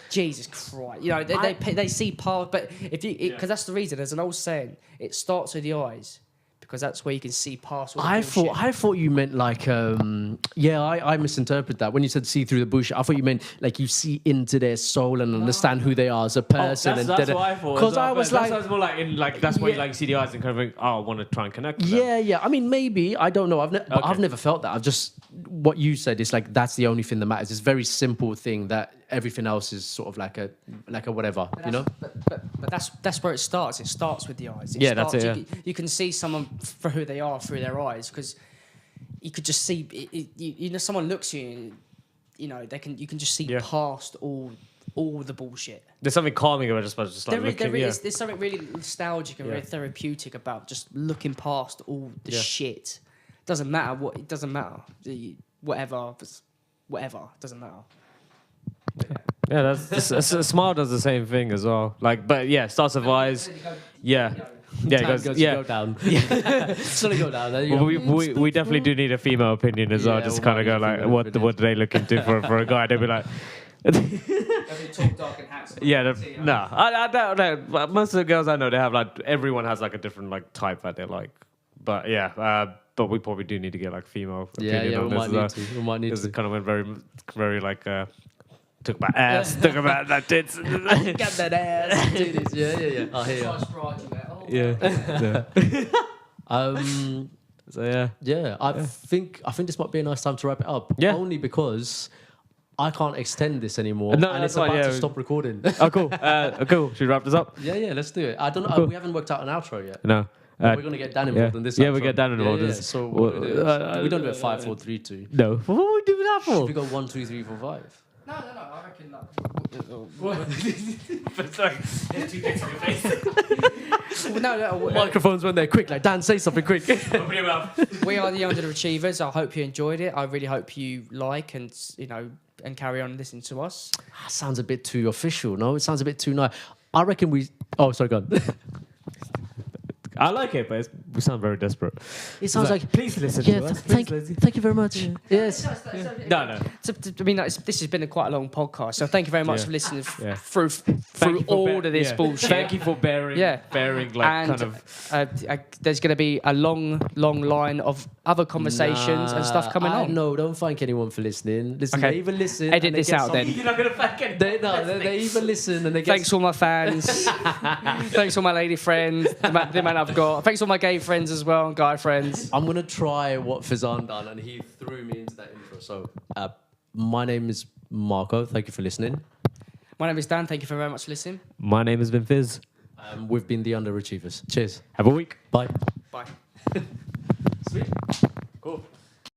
Jesus Christ. They see past, but because that's the reason. There's an old saying. It starts with the eyes. Because that's where you can see past all the bullshit. I thought you meant like I misinterpreted that when you said see through the bullshit. I thought you meant like you see into their soul and understand who they are as a person. That's what I thought. Because I was like, that sounds more like that's where you like see the eyes and kind of think, I want to try and connect. With them. Yeah. I mean, maybe I don't know. I've never felt that. I've just what you said is like that's the only thing that matters. It's a very simple thing that everything else is sort of like a whatever, But that's where it starts. It starts with the eyes. That's it. Yeah. You can see someone for who they are through their eyes because you could just see. Someone looks at you, and, you can just see past all the bullshit. There's something calming about just like looking. There's something really nostalgic and really therapeutic about just looking past all the shit. Doesn't matter what. It doesn't matter. Whatever. Doesn't matter. Yeah, that's a smile does the same thing as well. Like, but starts with eyes. Yeah, Yeah, it Time goes, goes yeah. go down. It's gonna go down. There you Well, go. we definitely do need a female opinion as well. Yeah, Just we kind of might go need a like, female what opinion. do they look into for a guy? They'll be like, Every tall, dark, and handsome. yeah, no, I don't know. But most of the girls I know, they have like everyone has like a different like type that they like. But yeah, but we probably do need to get like female opinion Yeah, on we this might as need well. to. We might need Because to. it kind of went very like took about ass, took about that tits. Got that ass. Titties. Yeah. I hear Try you. Sprite, you went, oh, Yeah. So yeah. Yeah, I think this might be a nice time to wrap it up. Yeah. Only because I can't extend this anymore, No, and that's it's about fine, yeah. to stop recording. Oh, cool. Cool. Should we wrap this up? Yeah, let's do it. I don't know. Cool. We haven't worked out an outro yet. No. We're gonna get Dan involved in this. Yeah, we outro. get Dan involved in this. So Well, what do we do? We don't do it 5, 4, 3, 2. No. What would we do that for? We go 1, 2, 3, 4, 5. No, I reckon like. Two bits on your face. No, Microphones when they're quick. Like Dan, say something quick. Open your mouth. we are the Underachievers. I hope you enjoyed it. I really hope you like and and carry on listening to us. Sounds a bit too official. No, it sounds a bit too nice. I reckon we. Oh, sorry, go on. I like it, but we sound very desperate. It sounds like. Please listen Yeah, to us. thank you very much. Yes. No. I mean, this has been quite a long podcast, so thank you very much Yeah. for listening Yeah. through Thank you for all of this bullshit. Thank you for bearing like and kind of. there's going to be a long line of other conversations and stuff coming on. No, don't thank anyone for listening. Listen, Okay. they even listen. Edit and they this get out then. You're not going to thank anyone. They even listen and they get. Thanks all my fans. Thanks all my lady friends, the man I've got. Thanks all my gay friends as well, and guy friends. I'm gonna try what Fizan done, and he threw me into that intro. So, my name is Marco. Thank you for listening. My name is Dan. Thank you very much for listening. My name has been Fizz. We've been the Underachievers. Cheers. Have a week. Bye. Bye. Sweet. Cool.